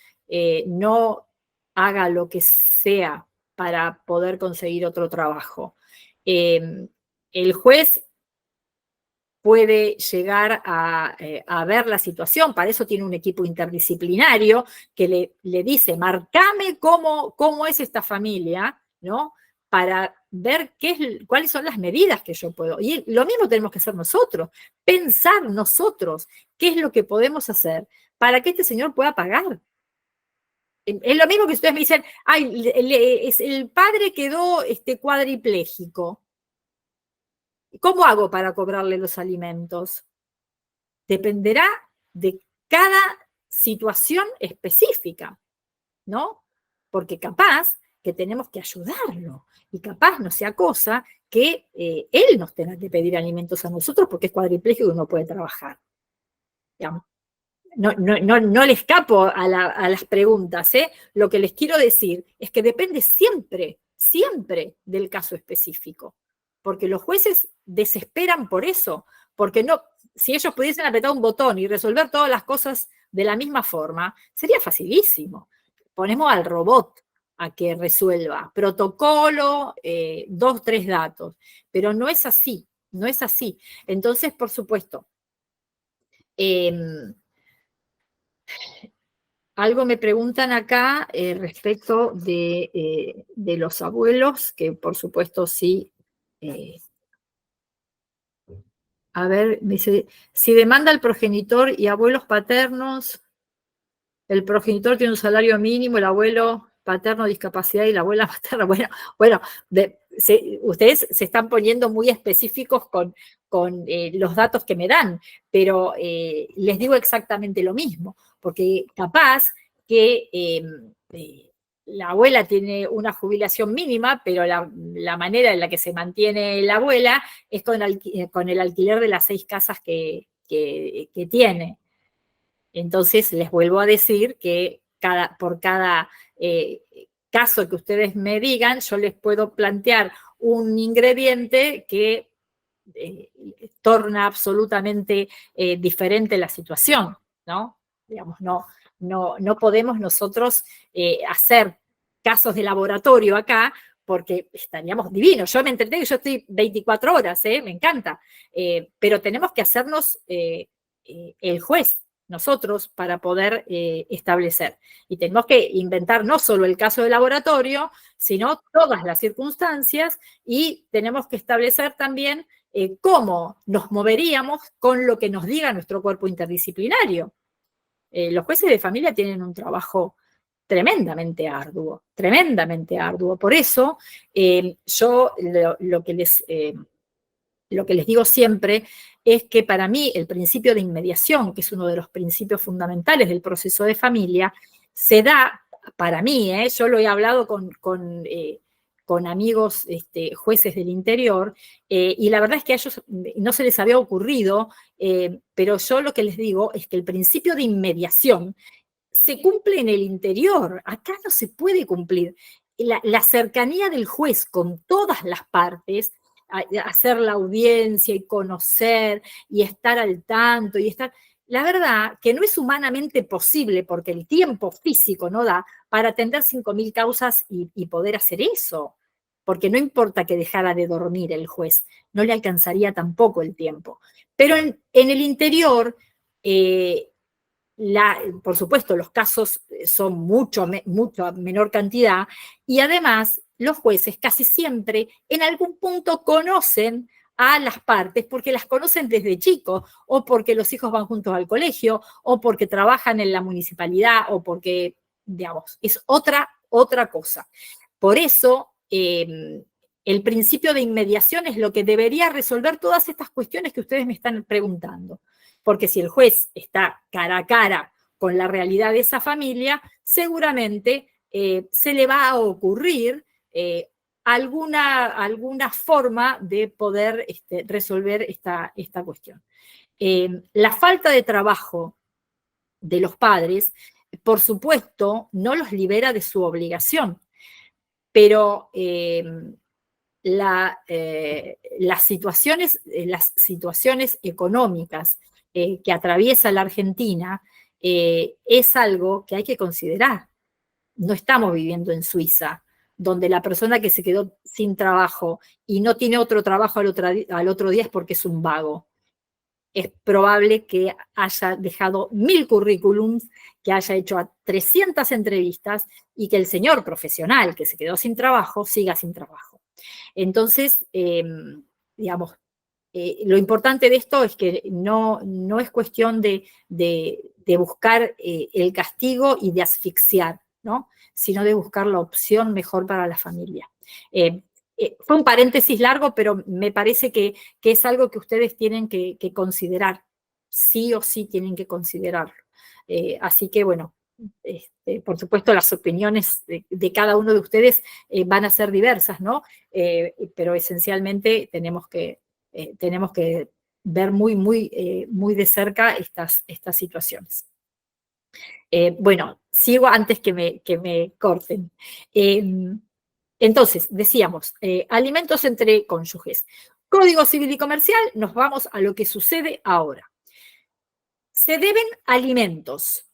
no haga lo que sea para poder conseguir otro trabajo. El juez puede llegar a ver la situación, para eso tiene un equipo interdisciplinario que le dice, marcame cómo es esta familia, ¿no? Para ver cuáles son las medidas que yo puedo. Y lo mismo tenemos que hacer nosotros, pensar nosotros qué es lo que podemos hacer para que este señor pueda pagar. Es lo mismo que ustedes me dicen, ay, el padre quedó cuadripléjico. ¿Cómo hago para cobrarle los alimentos? Dependerá de cada situación específica, ¿no? Porque capaz que tenemos que ayudarlo y capaz no sea cosa que él nos tenga que pedir alimentos a nosotros porque es cuadripléjico y no puede trabajar. Digamos. No le escapo a las preguntas, ¿eh? Lo que les quiero decir es que depende siempre, siempre del caso específico, porque los jueces desesperan por eso, porque no, si ellos pudiesen apretar un botón y resolver todas las cosas de la misma forma, sería facilísimo. Ponemos al robot a que resuelva protocolo, 2, 3 datos, pero no es así, no es así. Entonces, por supuesto, algo me preguntan acá respecto de los abuelos, que por supuesto sí. A ver, me dice, si demanda al progenitor y abuelos paternos, el progenitor tiene un salario mínimo, el abuelo paterno discapacidad y la abuela materna. Bueno, ustedes se están poniendo muy específicos con los datos que me dan, pero les digo exactamente lo mismo, porque capaz que la abuela tiene una jubilación mínima, pero la manera en la que se mantiene la abuela es con el alquiler de las 6 casas que tiene. Entonces, les vuelvo a decir que por cada caso que ustedes me digan, yo les puedo plantear un ingrediente que eh, torna absolutamente diferente la situación, ¿no? Digamos, no podemos nosotros hacer casos de laboratorio acá porque estaríamos divinos. Yo me entretengo, yo estoy 24 horas, me encanta, pero tenemos que hacernos el juez nosotros para poder establecer. Y tenemos que inventar no solo el caso de laboratorio, sino todas las circunstancias y tenemos que establecer también cómo nos moveríamos con lo que nos diga nuestro cuerpo interdisciplinario. Los jueces de familia tienen un trabajo tremendamente arduo, tremendamente arduo. Por eso yo lo que les digo siempre es que para mí el principio de inmediación, que es uno de los principios fundamentales del proceso de familia, se da, para mí, yo lo he hablado con amigos jueces del interior, y la verdad es que a ellos no se les había ocurrido, pero yo lo que les digo es que el principio de inmediación se cumple en el interior, acá no se puede cumplir. La cercanía del juez con todas las partes, hacer la audiencia y conocer y estar al tanto y estar... La verdad que no es humanamente posible porque el tiempo físico no da para atender 5.000 causas y poder hacer eso, porque no importa que dejara de dormir el juez, no le alcanzaría tampoco el tiempo. Pero en el interior, por supuesto, los casos son mucho menor cantidad y además los jueces casi siempre en algún punto conocen a las partes porque las conocen desde chicos o porque los hijos van juntos al colegio o porque trabajan en la municipalidad o porque, digamos, es otra cosa. Por eso, el principio de inmediación es lo que debería resolver todas estas cuestiones que ustedes me están preguntando. Porque si el juez está cara a cara con la realidad de esa familia, seguramente se le va a ocurrir alguna forma de poder resolver esta cuestión. La falta de trabajo de los padres, por supuesto, no los libera de su obligación, pero las situaciones económicas que atraviesa la Argentina es algo que hay que considerar. No estamos viviendo en Suiza, donde la persona que se quedó sin trabajo y no tiene otro trabajo al otro día es porque es un vago. Es probable que haya dejado 1000 currículums, que haya hecho a 300 entrevistas y que el señor profesional que se quedó sin trabajo siga sin trabajo. Entonces, digamos, lo importante de esto es que no es cuestión de buscar el castigo y de asfixiar, ¿no? Sino de buscar la opción mejor para la familia. Fue un paréntesis largo, pero me parece que es algo que ustedes tienen que considerar. Sí o sí tienen que considerarlo. Así que, bueno, por supuesto, las opiniones de cada uno de ustedes van a ser diversas, ¿no? Pero esencialmente tenemos que ver muy de cerca estas situaciones. Bueno, sigo antes que me corten. Entonces, decíamos, alimentos entre cónyuges. Código Civil y Comercial, nos vamos a lo que sucede ahora. Se deben alimentos.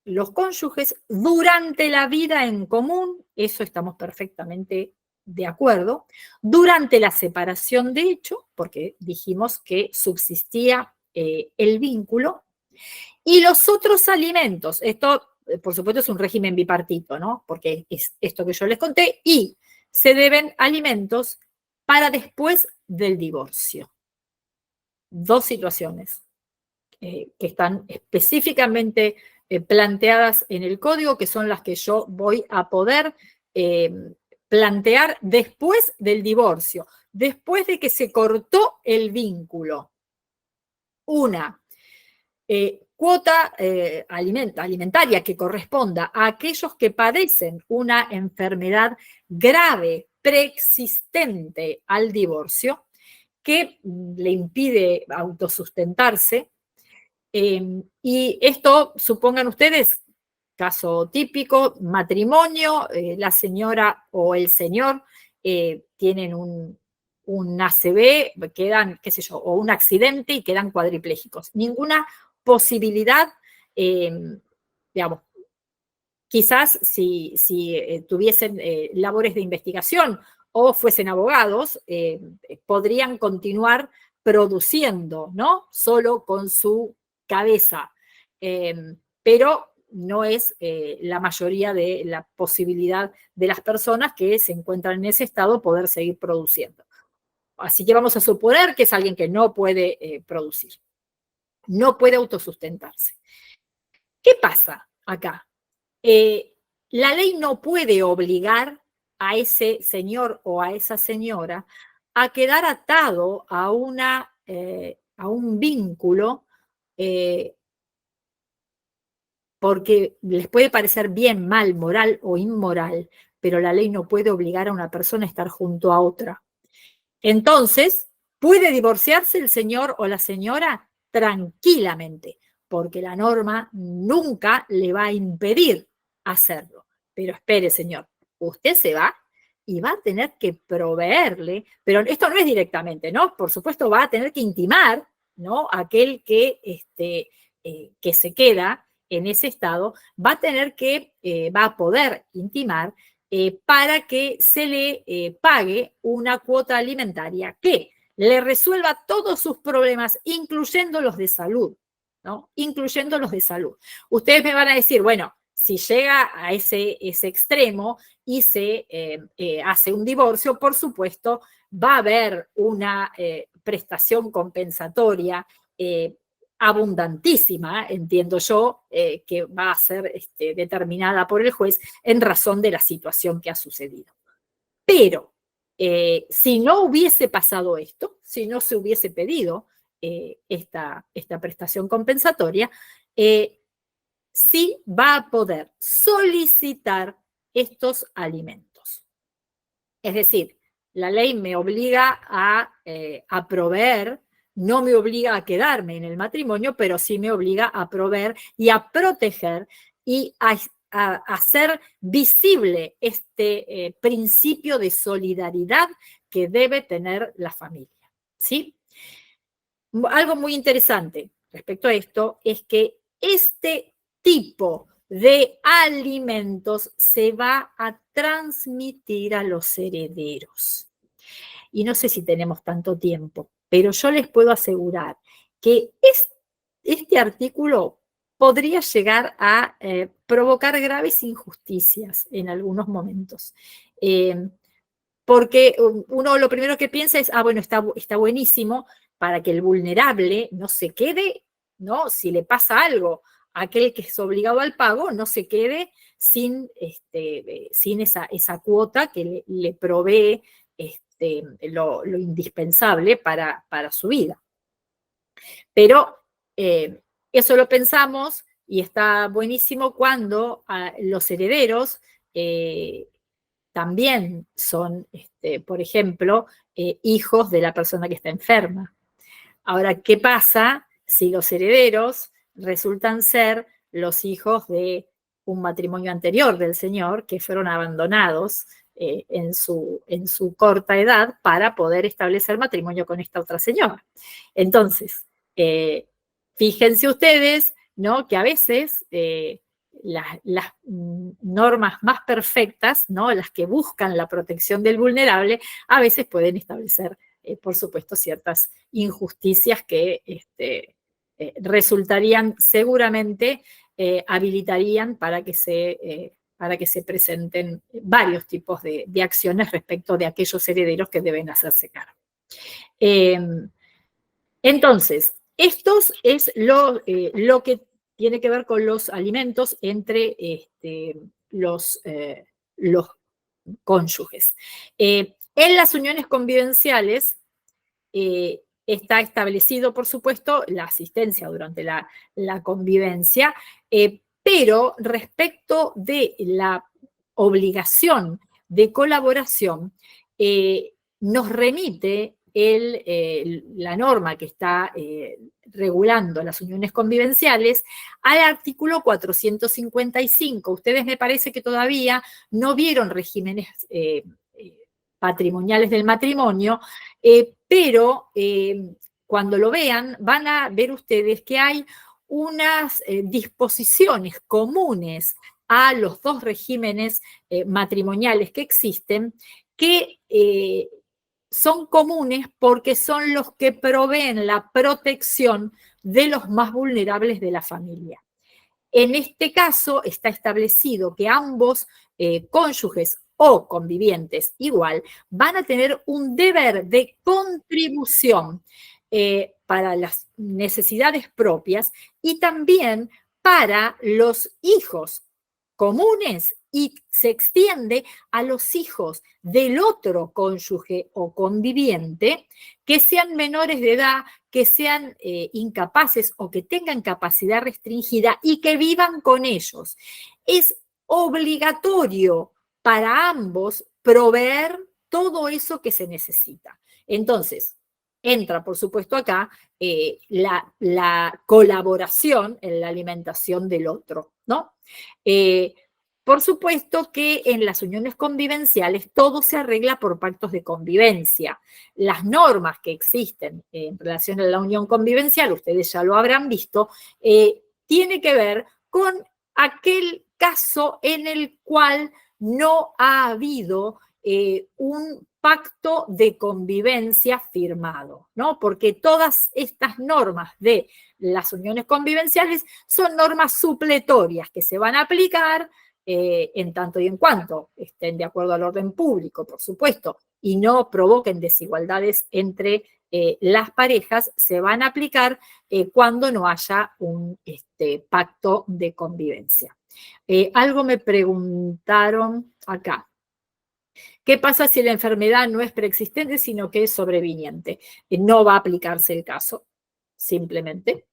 Los cónyuges durante la vida en común, eso estamos perfectamente de acuerdo, durante la separación de hecho, porque dijimos que subsistía el vínculo, y los otros alimentos, esto por supuesto es un régimen bipartito, ¿no? Porque es esto que yo les conté, y se deben alimentos para después del divorcio. Dos situaciones que están específicamente planteadas en el código, que son las que yo voy a poder plantear después del divorcio, después de que se cortó el vínculo. Una, cuota alimentaria que corresponda a aquellos que padecen una enfermedad grave preexistente al divorcio, que le impide autosustentarse. Y esto, supongan ustedes, caso típico, matrimonio, la señora o el señor tienen un ACV, quedan, qué sé yo, o un accidente y quedan cuadriplégicos. Ninguna posibilidad, digamos, quizás si tuviesen labores de investigación o fuesen abogados, podrían continuar produciendo, ¿no? Solo con su cabeza. Pero no es la mayoría de la posibilidad de las personas que se encuentran en ese estado poder seguir produciendo. Así que vamos a suponer que es alguien que no puede producir, no puede autosustentarse. ¿Qué pasa acá? La ley no puede obligar a ese señor o a esa señora a quedar atado a un vínculo porque les puede parecer bien, mal, moral o inmoral, pero la ley no puede obligar a una persona a estar junto a otra. Entonces, puede divorciarse el señor o la señora tranquilamente, porque la norma nunca le va a impedir hacerlo. Pero espere, señor, usted se va y va a tener que proveerle, pero esto no es directamente, ¿no? Por supuesto, va a tener que intimar, ¿no? Aquel que se queda en ese estado, va a tener que, va a poder intimar para que se le pague una cuota alimentaria que le resuelva todos sus problemas, incluyendo los de salud, ¿no? Incluyendo los de salud. Ustedes me van a decir, bueno, si llega a ese extremo y se hace un divorcio, por supuesto, va a haber una prestación compensatoria abundantísima, entiendo yo, que va a ser determinada por el juez en razón de la situación que ha sucedido. Pero si no hubiese pasado esto, si no se hubiese pedido esta prestación compensatoria, sí va a poder solicitar estos alimentos. Es decir, la ley me obliga a proveer, no me obliga a quedarme en el matrimonio, pero sí me obliga a proveer y a proteger y a hacer visible este principio de solidaridad que debe tener la familia, ¿sí? Algo muy interesante respecto a esto es que este tipo de alimentos se va a transmitir a los herederos. Y no sé si tenemos tanto tiempo, pero yo les puedo asegurar que este artículo podría llegar a provocar graves injusticias en algunos momentos. Porque uno lo primero que piensa es, bueno, está buenísimo para que el vulnerable no se quede, ¿no? Si le pasa algo a aquel que es obligado al pago, no se quede sin esa cuota que le provee lo indispensable para su vida. Pero eso lo pensamos y está buenísimo cuando los herederos también son, por ejemplo, hijos de la persona que está enferma. Ahora, ¿qué pasa si los herederos resultan ser los hijos de un matrimonio anterior del señor que fueron abandonados en su corta edad para poder establecer matrimonio con esta otra señora? Entonces, fíjense ustedes, ¿no?, que a veces las normas más perfectas, ¿no?, las que buscan la protección del vulnerable, a veces pueden establecer, por supuesto, ciertas injusticias que resultarían seguramente, habilitarían para que se presenten varios tipos de acciones respecto de aquellos herederos que deben hacerse cargo. Entonces, esto es lo que tiene que ver con los alimentos entre los cónyuges. En las uniones convivenciales está establecido, por supuesto, la asistencia durante la convivencia, pero respecto de la obligación de colaboración, nos remite la norma que está regulando las uniones convivenciales al artículo 455. Ustedes me parece que todavía no vieron regímenes patrimoniales del matrimonio, pero cuando lo vean van a ver ustedes que hay unas disposiciones comunes a los dos regímenes matrimoniales que existen que son comunes porque son los que proveen la protección de los más vulnerables de la familia. En este caso está establecido que ambos cónyuges o convivientes igual van a tener un deber de contribución para las necesidades propias y también para los hijos comunes, y se extiende a los hijos del otro cónyuge o conviviente que sean menores de edad, que sean incapaces o que tengan capacidad restringida y que vivan con ellos. Es obligatorio para ambos proveer todo eso que se necesita. Entonces, entra, por supuesto, acá la colaboración en la alimentación del otro, ¿no? Por supuesto que en las uniones convivenciales todo se arregla por pactos de convivencia. Las normas que existen en relación a la unión convivencial, ustedes ya lo habrán visto, tiene que ver con aquel caso en el cual no ha habido un pacto de convivencia firmado, ¿no? Porque todas estas normas de las uniones convivenciales son normas supletorias que se van a aplicar en tanto y en cuanto estén de acuerdo al orden público, por supuesto, y no provoquen desigualdades entre las parejas, se van a aplicar cuando no haya un pacto de convivencia. Algo me preguntaron acá. ¿Qué pasa si la enfermedad no es preexistente, sino que es sobreviniente? No va a aplicarse el caso, simplemente.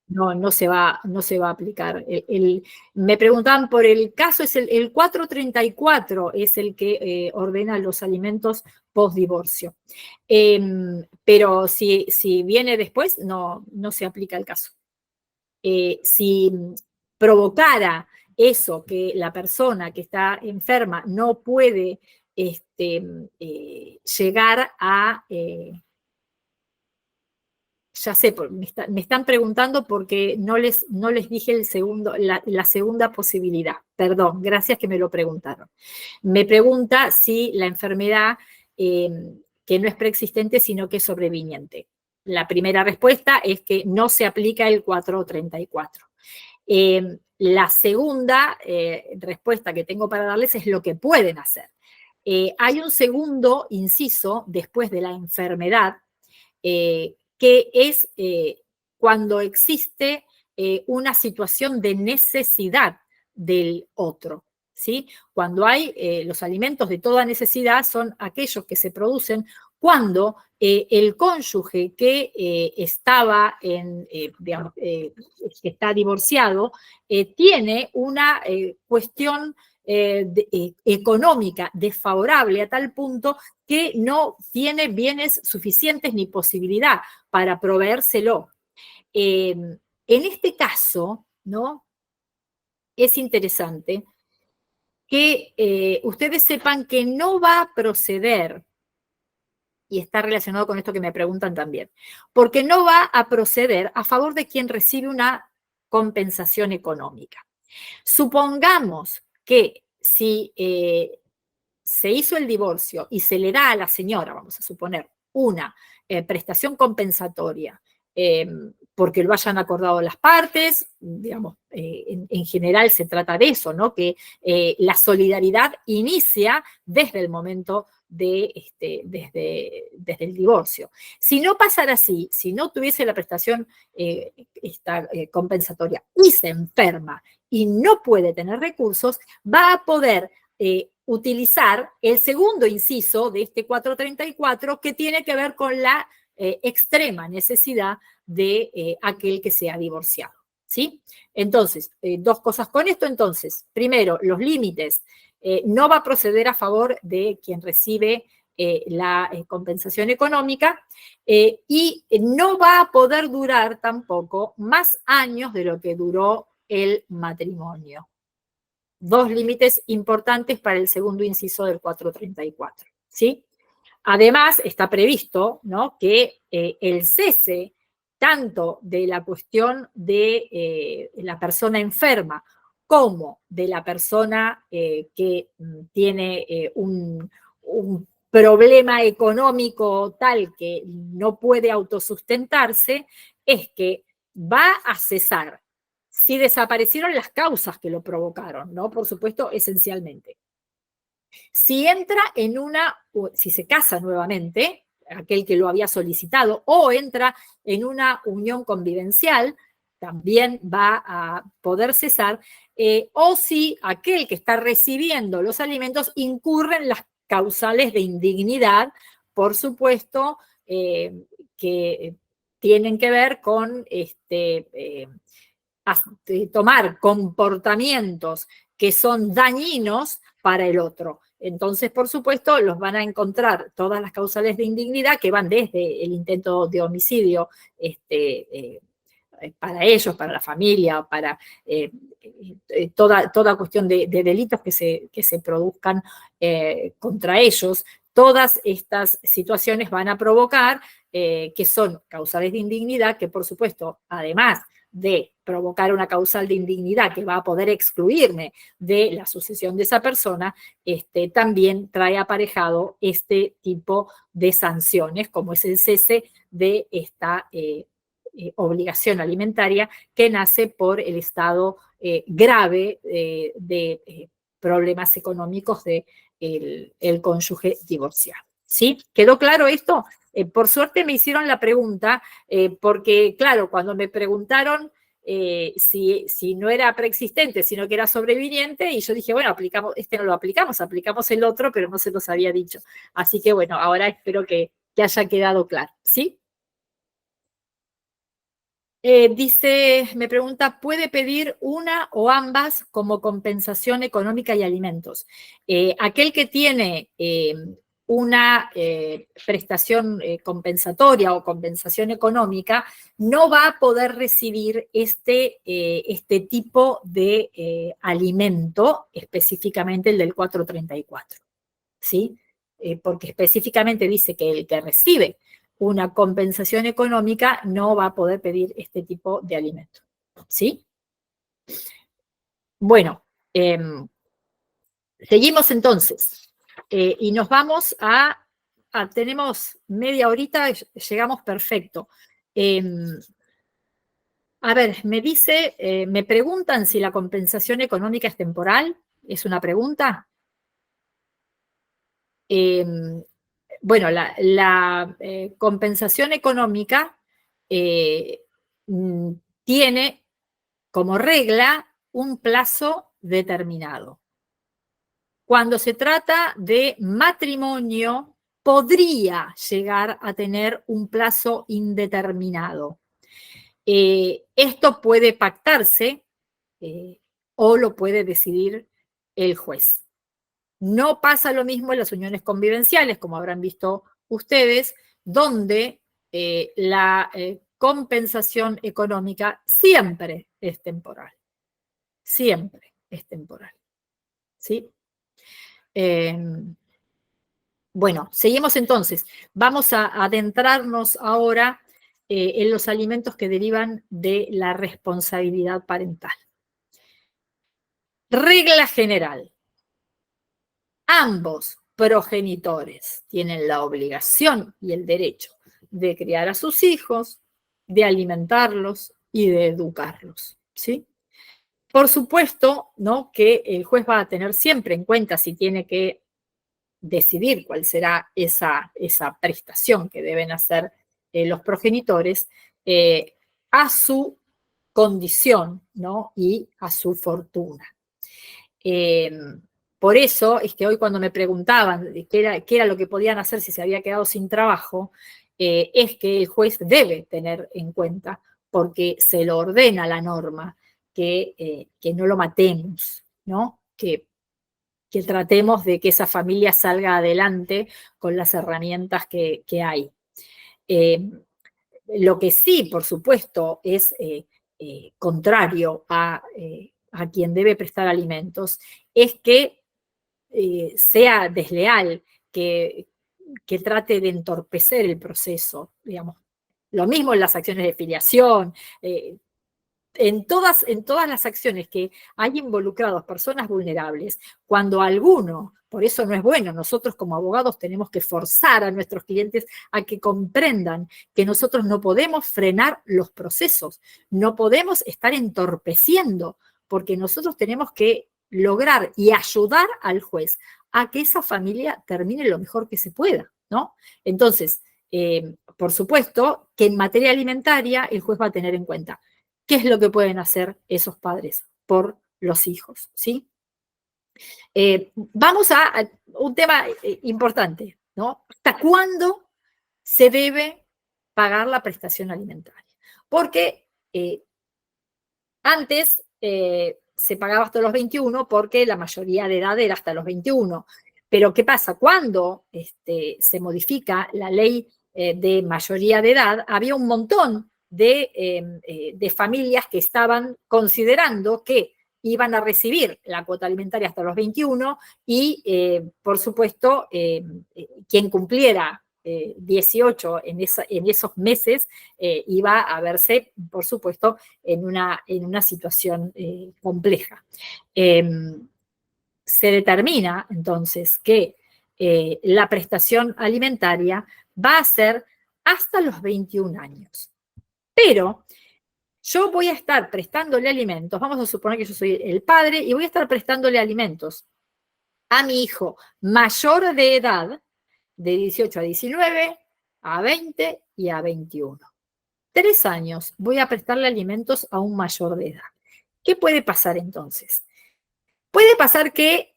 no se va a aplicar. Me preguntaban por el caso, es el 434, es el que ordena los alimentos post-divorcio. Pero si viene después, no se aplica el caso. Si provocara eso, que la persona que está enferma no puede llegar a... ya sé, me están preguntando porque no les dije la segunda posibilidad. Perdón, gracias que me lo preguntaron. Me pregunta si la enfermedad, eh, que no es preexistente, sino que es sobreviniente. La primera respuesta es que no se aplica el 434. La segunda respuesta que tengo para darles es lo que pueden hacer. Hay un segundo inciso después de la enfermedad, que es cuando existe una situación de necesidad del otro. ¿Sí? Cuando hay los alimentos de toda necesidad son aquellos que se producen cuando el cónyuge que estaba digamos, que está divorciado, tiene una cuestión económica desfavorable a tal punto que no tiene bienes suficientes ni posibilidad para proveérselo. En este caso, ¿no? Es interesante que ustedes sepan que no va a proceder, y está relacionado con esto que me preguntan también, porque no va a proceder a favor de quien recibe una compensación económica. Supongamos que si se hizo el divorcio y se le da a la señora, vamos a suponer, una prestación compensatoria, porque lo hayan acordado las partes, digamos, en general se trata de eso, ¿no? Que la solidaridad inicia desde el momento desde el divorcio. Si no pasara así, si no tuviese la prestación compensatoria y se enferma y no puede tener recursos, va a poder utilizar el segundo inciso de este 434, que tiene que ver con la extrema necesidad de aquel que se ha divorciado. ¿Sí? Entonces, dos cosas con esto. Entonces, primero, los límites. No va a proceder a favor de quien recibe la compensación económica, y no va a poder durar tampoco más años de lo que duró el matrimonio. Dos límites importantes para el segundo inciso del 434. ¿Sí? Además, está previsto, ¿no?, que el cese tanto de la cuestión de la persona enferma como de la persona que tiene un problema económico tal que no puede autosustentarse, es que va a cesar si desaparecieron las causas que lo provocaron, ¿no? Por supuesto, esencialmente. Si se casa nuevamente, aquel que lo había solicitado, o entra en una unión convivencial, también va a poder cesar, o si aquel que está recibiendo los alimentos incurre en las causales de indignidad, por supuesto, que tienen que ver con tomar comportamientos que son dañinos para el otro. Entonces, por supuesto, los van a encontrar todas las causales de indignidad, que van desde el intento de homicidio para ellos, para la familia, para toda cuestión de delitos que se produzcan contra ellos. Todas estas situaciones van a provocar que son causales de indignidad, que por supuesto, además de provocar una causal de indignidad que va a poder excluirme de la sucesión de esa persona, también trae aparejado este tipo de sanciones, como es el cese de esta obligación alimentaria que nace por el estado grave de problemas económicos del el cónyuge divorciado. ¿Sí? ¿Quedó claro esto? Por suerte me hicieron la pregunta, porque, claro, cuando me preguntaron si no era preexistente, sino que era sobreviviente, y yo dije, bueno, no lo aplicamos el otro, pero no se los había dicho. Así que, bueno, ahora espero que haya quedado claro. ¿Sí? Dice, me pregunta, ¿puede pedir una o ambas como compensación económica y alimentos? Aquel que tiene una prestación compensatoria o compensación económica no va a poder recibir este tipo de alimento, específicamente el del 434, ¿sí? Porque específicamente dice que el que recibe una compensación económica no va a poder pedir este tipo de alimento, ¿sí? Bueno, seguimos entonces y nos vamos tenemos media horita, llegamos perfecto. A ver, me preguntan si la compensación económica es temporal, ¿es una pregunta? Bueno, la compensación económica eh, mm, tiene como regla un plazo determinado. Cuando se trata de matrimonio, podría llegar a tener un plazo indeterminado. Esto puede pactarse eh, o lo puede decidir el juez. No pasa lo mismo en las uniones convivenciales, como habrán visto ustedes, donde la compensación económica siempre es temporal. Siempre es temporal. ¿Sí? Bueno, seguimos entonces. Vamos a adentrarnos ahora en los alimentos que derivan de la responsabilidad parental. Regla general. Ambos progenitores tienen la obligación y el derecho de criar a sus hijos, de alimentarlos y de educarlos, ¿sí? Por supuesto, ¿no?, que el juez va a tener siempre en cuenta si tiene que decidir cuál será esa prestación que deben hacer los progenitores a su condición, ¿no?, y a su fortuna. Por eso es que hoy cuando me preguntaban qué era lo que podían hacer si se había quedado sin trabajo, es que el juez debe tener en cuenta, porque se lo ordena la norma, que no lo matemos, ¿no? Que tratemos de que esa familia salga adelante con las herramientas que hay. Lo que sí, por supuesto, es contrario a quien debe prestar alimentos, es que sea desleal, que trate de entorpecer el proceso, digamos. Lo mismo en las acciones de filiación, en todas las acciones que hay involucrados personas vulnerables, cuando alguno, por eso no es bueno, nosotros como abogados tenemos que forzar a nuestros clientes a que comprendan que nosotros no podemos frenar los procesos, no podemos estar entorpeciendo, porque nosotros tenemos que lograr y ayudar al juez a que esa familia termine lo mejor que se pueda, ¿no? Entonces, por supuesto que en materia alimentaria el juez va a tener en cuenta qué es lo que pueden hacer esos padres por los hijos, ¿sí? Vamos a un tema importante, ¿no? ¿Hasta cuándo se debe pagar la prestación alimentaria? Porque antes se pagaba hasta los 21 porque la mayoría de edad era hasta los 21. Pero ¿qué pasa? Cuando se modifica la ley de mayoría de edad, había un montón de familias que estaban considerando que iban a recibir la cuota alimentaria hasta los 21 y, por supuesto, quien cumpliera 18 en esos meses iba a verse, por supuesto, en una situación compleja. Se determina entonces que la prestación alimentaria va a ser hasta los 21 años. Pero yo voy a estar prestándole alimentos, vamos a suponer que yo soy el padre y voy a estar prestándole alimentos a mi hijo mayor de edad, de 18 a 19, a 20 y a 21. 3 años voy a prestarle alimentos a un mayor de edad. ¿Qué puede pasar entonces? Puede pasar que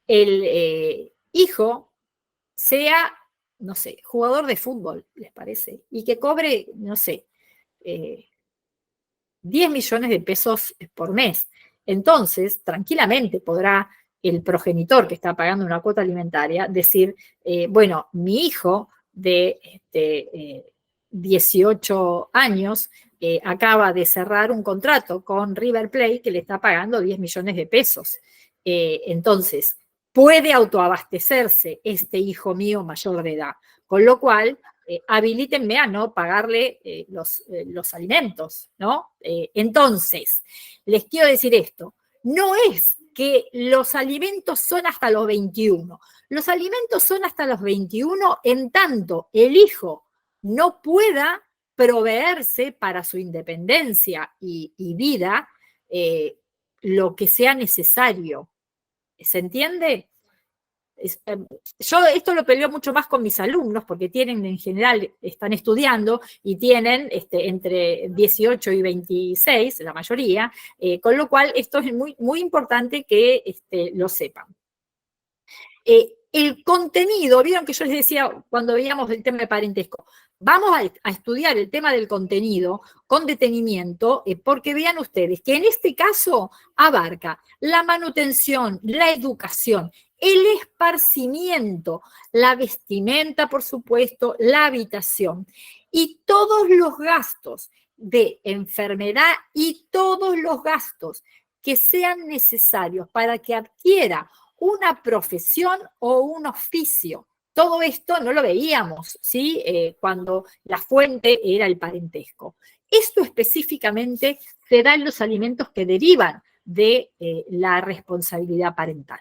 el hijo sea, no sé, jugador de fútbol, ¿les parece? Y que cobre, no sé, 10 millones de pesos por mes. Entonces, tranquilamente podrá el progenitor que está pagando una cuota alimentaria decir, bueno, mi hijo de 18 años acaba de cerrar un contrato con River Plate que le está pagando 10 millones de pesos. Entonces, puede autoabastecerse este hijo mío mayor de edad, con lo cual habilítenme a no pagarle los alimentos, ¿no? Entonces, les quiero decir esto, no es que los alimentos son hasta los 21, los alimentos son hasta los 21 en tanto el hijo no pueda proveerse para su independencia y vida lo que sea necesario. ¿Se entiende? Yo esto lo peleo mucho más con mis alumnos porque tienen en general, están estudiando y tienen entre 18 y 26, la mayoría, con lo cual esto es muy, muy importante que lo sepan. El contenido, vieron que yo les decía cuando veíamos el tema de parentesco, vamos a estudiar el tema del contenido con detenimiento, porque vean ustedes que en este caso abarca la manutención, la educación, el esparcimiento, la vestimenta, por supuesto, la habitación y todos los gastos de enfermedad y todos los gastos que sean necesarios para que adquiera una profesión o un oficio. Todo esto no lo veíamos, ¿sí? Cuando la fuente era el parentesco. Esto específicamente se da en los alimentos que derivan de la responsabilidad parental.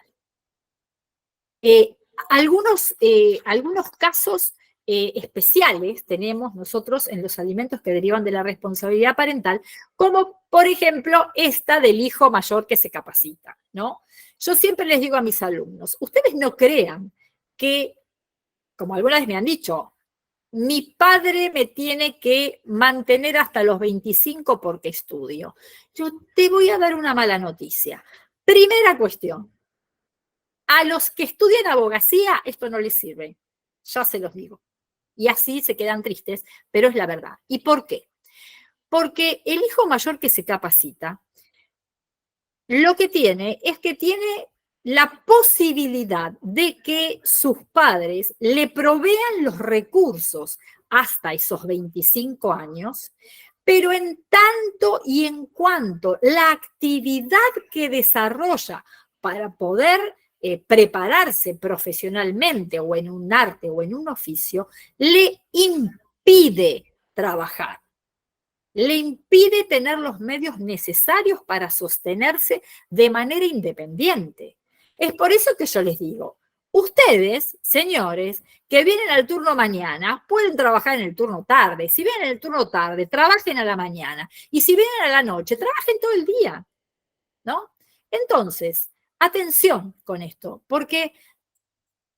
Algunos casos especiales tenemos nosotros en los alimentos que derivan de la responsabilidad parental, como por ejemplo esta del hijo mayor que se capacita, ¿no? Yo siempre les digo a mis alumnos, ustedes no crean que, como alguna vez me han dicho, mi padre me tiene que mantener hasta los 25 porque estudio. Yo te voy a dar una mala noticia. Primera cuestión, a los que estudian abogacía esto no les sirve, ya se los digo. Y así se quedan tristes, pero es la verdad. ¿Y por qué? Porque el hijo mayor que se capacita, lo que tiene es que tiene la posibilidad de que sus padres le provean los recursos hasta esos 25 años, pero en tanto y en cuanto la actividad que desarrolla para poder prepararse profesionalmente o en un arte o en un oficio, le impide trabajar. Le impide tener los medios necesarios para sostenerse de manera independiente. Es por eso que yo les digo, ustedes, señores, que vienen al turno mañana, pueden trabajar en el turno tarde. Si vienen en el turno tarde, trabajen a la mañana. Y si vienen a la noche, trabajen todo el día, ¿no? Entonces, atención con esto, porque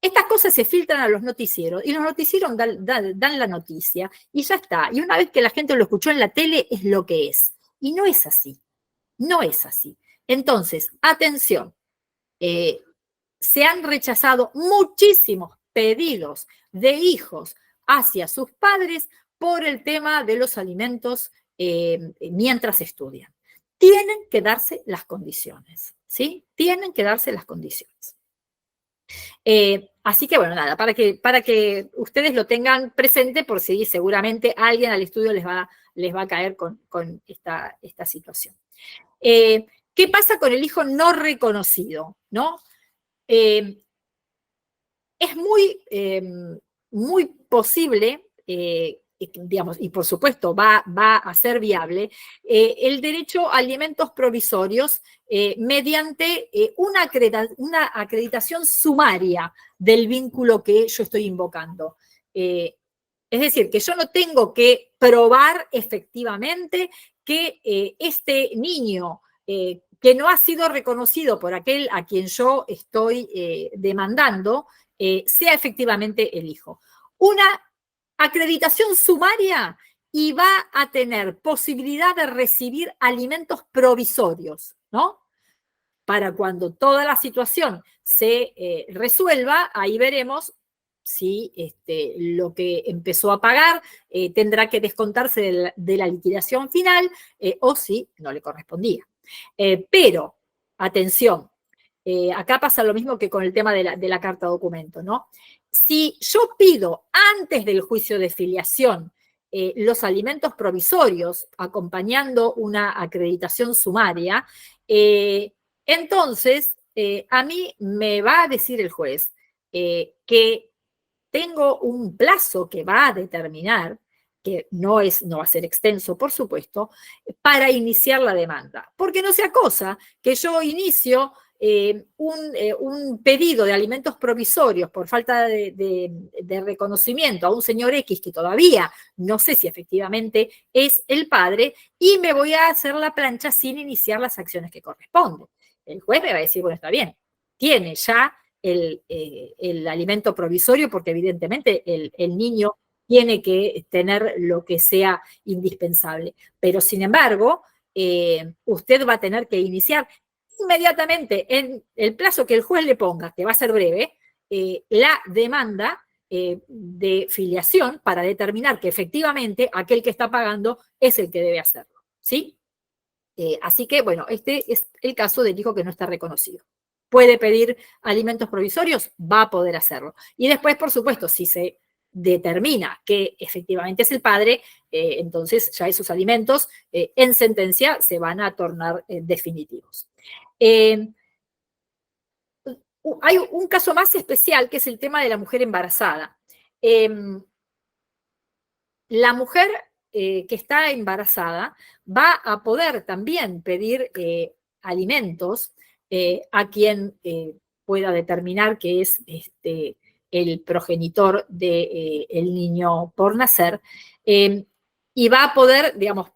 estas cosas se filtran a los noticieros y los noticieros dan la noticia y ya está. Y una vez que la gente lo escuchó en la tele es lo que es. Y no es así. No es así. Entonces, atención. Se han rechazado muchísimos pedidos de hijos hacia sus padres por el tema de los alimentos mientras estudian. Tienen que darse las condiciones, ¿sí? Tienen que darse las condiciones. Así que bueno, nada, para que ustedes lo tengan presente por si seguramente alguien al estudio les va a caer con esta situación. ¿Qué pasa con el hijo no reconocido? ¿No? Es muy posible, digamos, y por supuesto va a ser viable, el derecho a alimentos provisorios mediante una acreditación sumaria del vínculo que yo estoy invocando. Es decir, que yo no tengo que probar efectivamente que este niño que no ha sido reconocido por aquel a quien yo estoy demandando, sea efectivamente el hijo. Una acreditación sumaria y va a tener posibilidad de recibir alimentos provisorios, ¿no? Para cuando toda la situación se resuelva, ahí veremos si lo que empezó a pagar tendrá que descontarse de la liquidación final o si no le correspondía. Pero, atención, acá pasa lo mismo que con el tema de la carta documento, ¿no? Si yo pido antes del juicio de filiación los alimentos provisorios acompañando una acreditación sumaria, entonces a mí me va a decir el juez que tengo un plazo que va a determinar, que no va a ser extenso, por supuesto, para iniciar la demanda. Porque no sea cosa que yo inicio un pedido de alimentos provisorios por falta de reconocimiento a un señor X que todavía no sé si efectivamente es el padre y me voy a hacer la plancha sin iniciar las acciones que corresponden. El juez me va a decir, bueno, está bien, tiene ya el alimento provisorio porque evidentemente el niño tiene que tener lo que sea indispensable. Pero sin embargo, usted va a tener que iniciar inmediatamente en el plazo que el juez le ponga, que va a ser breve, la demanda de filiación para determinar que efectivamente aquel que está pagando es el que debe hacerlo, ¿sí? Así que, bueno, este es el caso del hijo que no está reconocido. Puede pedir alimentos provisorios, va a poder hacerlo. Y después, por supuesto, si se determina que efectivamente es el padre, entonces ya esos alimentos en sentencia se van a tornar definitivos. Hay un caso más especial que es el tema de la mujer embarazada. La mujer que está embarazada va a poder también pedir alimentos a quien pueda determinar que es el progenitor del niño por nacer, y va a poder, digamos,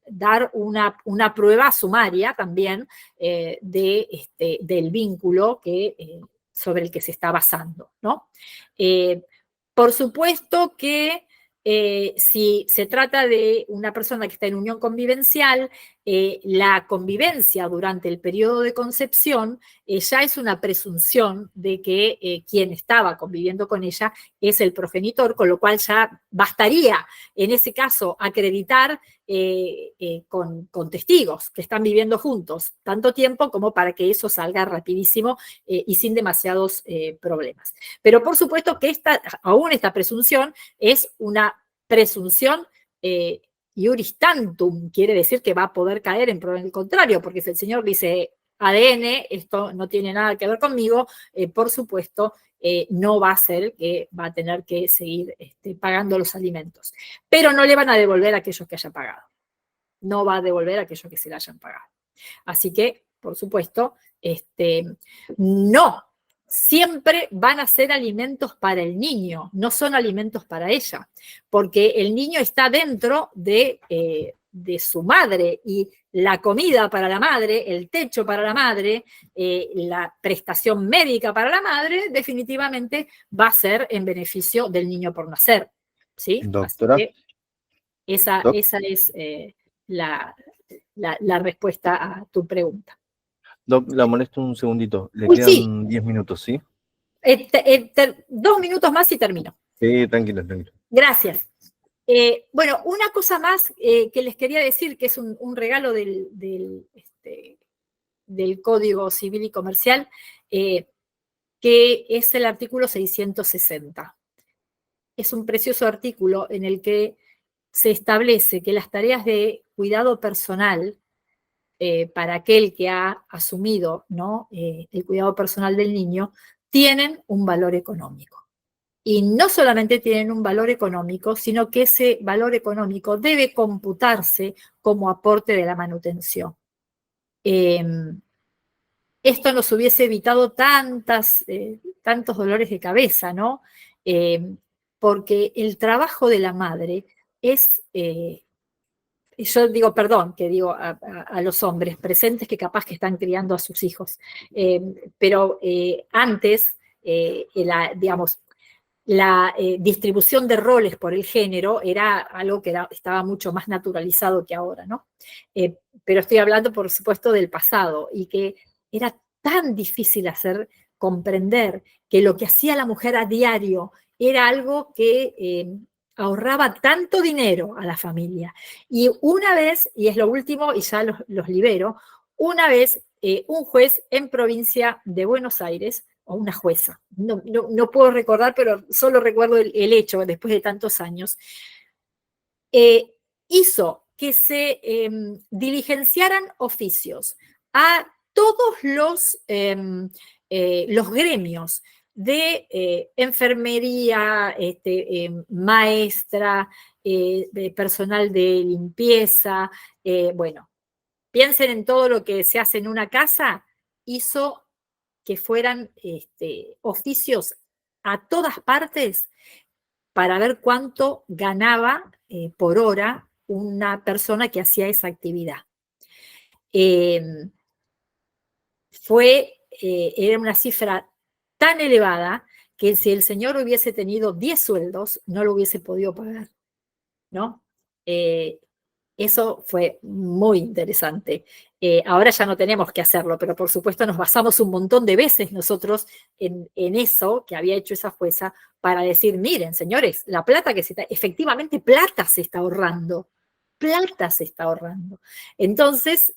dar una prueba sumaria también del vínculo sobre el que se está basando, ¿no? Por supuesto que si se trata de una persona que está en unión convivencial, la convivencia durante el periodo de concepción ya es una presunción de que quien estaba conviviendo con ella es el progenitor, con lo cual ya bastaría en ese caso acreditar con testigos que están viviendo juntos tanto tiempo como para que eso salga rapidísimo y sin demasiados problemas. Pero por supuesto que aún esta presunción es una presunción iuris tantum, quiere decir que va a poder caer en prueba del contrario, porque si el señor dice ADN, esto no tiene nada que ver conmigo, por supuesto, no va a ser que va a tener que seguir pagando los alimentos. Pero no le van a devolver a aquellos que haya pagado. No va a devolver a aquellos que se le hayan pagado. Así que, por supuesto, no. Siempre van a ser alimentos para el niño, no son alimentos para ella, porque el niño está dentro de su madre y la comida para la madre, el techo para la madre, la prestación médica para la madre, definitivamente va a ser en beneficio del niño por nacer. ¿Sí? Doctora. Así que esa es la respuesta a tu pregunta. Doc, la molesto un segundito. Le Uy, quedan sí. 10 minutos, ¿sí? 2 minutos más y termino. Sí, tranquilo, tranquilo. Gracias. Bueno, una cosa más que les quería decir, que es un regalo del Código Civil y Comercial, que es el artículo 660. Es un precioso artículo en el que se establece que las tareas de cuidado personal para aquel que ha asumido, ¿no? El cuidado personal del niño, tienen un valor económico. Y no solamente tienen un valor económico, sino que ese valor económico debe computarse como aporte de la manutención. Esto nos hubiese evitado tantos dolores de cabeza, ¿no? Porque el trabajo de la madre es yo digo, perdón, que digo a los hombres presentes que capaz que están criando a sus hijos, pero antes, digamos, la distribución de roles por el género era algo que estaba mucho más naturalizado que ahora, ¿no? Pero estoy hablando, por supuesto, del pasado y que era tan difícil hacer comprender que lo que hacía la mujer a diario era algo que ahorraba tanto dinero a la familia. Y una vez, y es lo último, y ya los libero, una vez un juez en provincia de Buenos Aires, o una jueza, no puedo recordar, pero solo recuerdo el hecho después de tantos años, hizo que se diligenciaran oficios a todos los gremios de enfermería, maestra, de personal de limpieza, bueno, piensen en todo lo que se hace en una casa, hizo que fueran oficios a todas partes para ver cuánto ganaba por hora una persona que hacía esa actividad. Era una cifra tan elevada que si el señor hubiese tenido 10 sueldos, no lo hubiese podido pagar, ¿no? Eso fue muy interesante. Ahora ya no tenemos que hacerlo, pero por supuesto nos basamos un montón de veces nosotros en eso que había hecho esa jueza para decir, miren, señores, la plata que efectivamente plata se está ahorrando, plata se está ahorrando. Entonces,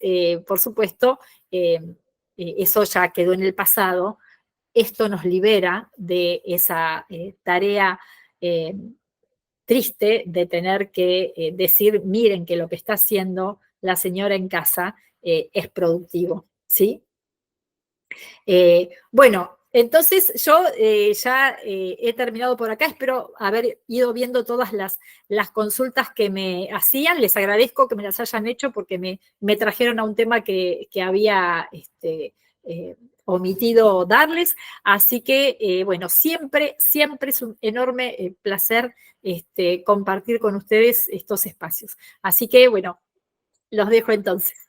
por supuesto, eso ya quedó en el pasado. Esto nos libera de esa tarea triste de tener que decir, miren que lo que está haciendo la señora en casa es productivo, ¿sí? Bueno, entonces yo ya he terminado por acá, espero haber ido viendo todas las consultas que me hacían, les agradezco que me las hayan hecho porque me trajeron a un tema que había omitido darles, así que bueno, siempre es un enorme placer compartir con ustedes estos espacios. Así que bueno, los dejo entonces.